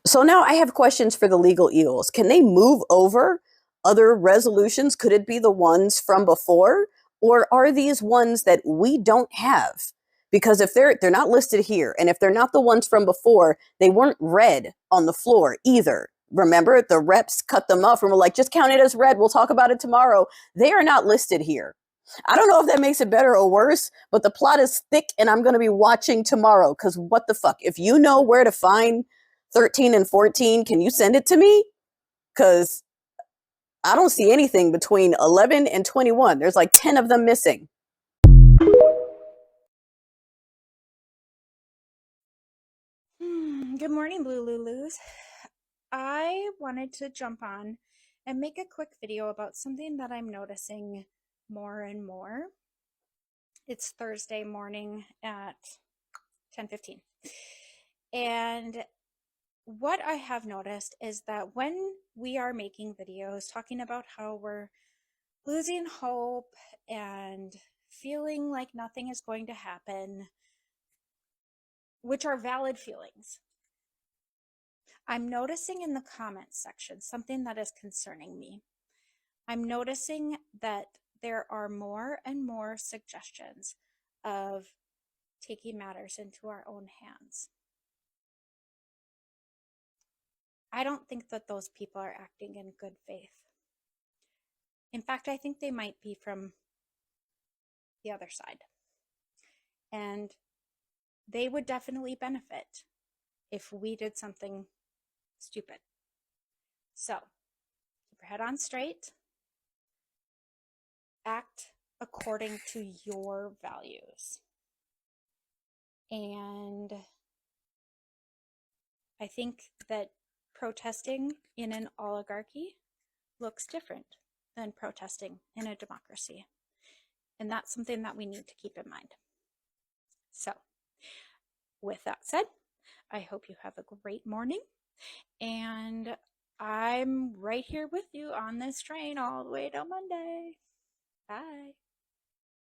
Speaker 6: So now I have questions for the legal eagles. Can they move over other resolutions? Could it be the ones from before? Or are these ones that we don't have? Because if they're not listed here, and if they're not the ones from before, they weren't read on the floor either. Remember, the reps cut them off and were like, just count it as read. We'll talk about it tomorrow. They are not listed here. I don't know if that makes it better or worse, but the plot is thick and I'm going to be watching tomorrow because what the fuck? If you know where to find 13 and 14, can you send it to me? Because I don't see anything between 11 and 21. There's like 10 of them missing.
Speaker 14: Good morning, Blue Lulus. I wanted to jump on and make a quick video about something that I'm noticing more and more. It's Thursday morning at 10:15. And what I have noticed is that when we are making videos talking about how we're losing hope and feeling like nothing is going to happen, which are valid feelings, I'm noticing in the comments section something that is concerning me. I'm noticing that there are more and more suggestions of taking matters into our own hands. I don't think that those people are acting in good faith. In fact, I think they might be from the other side. And they would definitely benefit if we did something stupid. So, keep your head on straight. Act according to your values. And I think that protesting in an oligarchy looks different than protesting in a democracy. And that's something that we need to keep in mind. So, with that said, I hope you have a great morning. And I'm right here with you on this train all the way till Monday. Bye.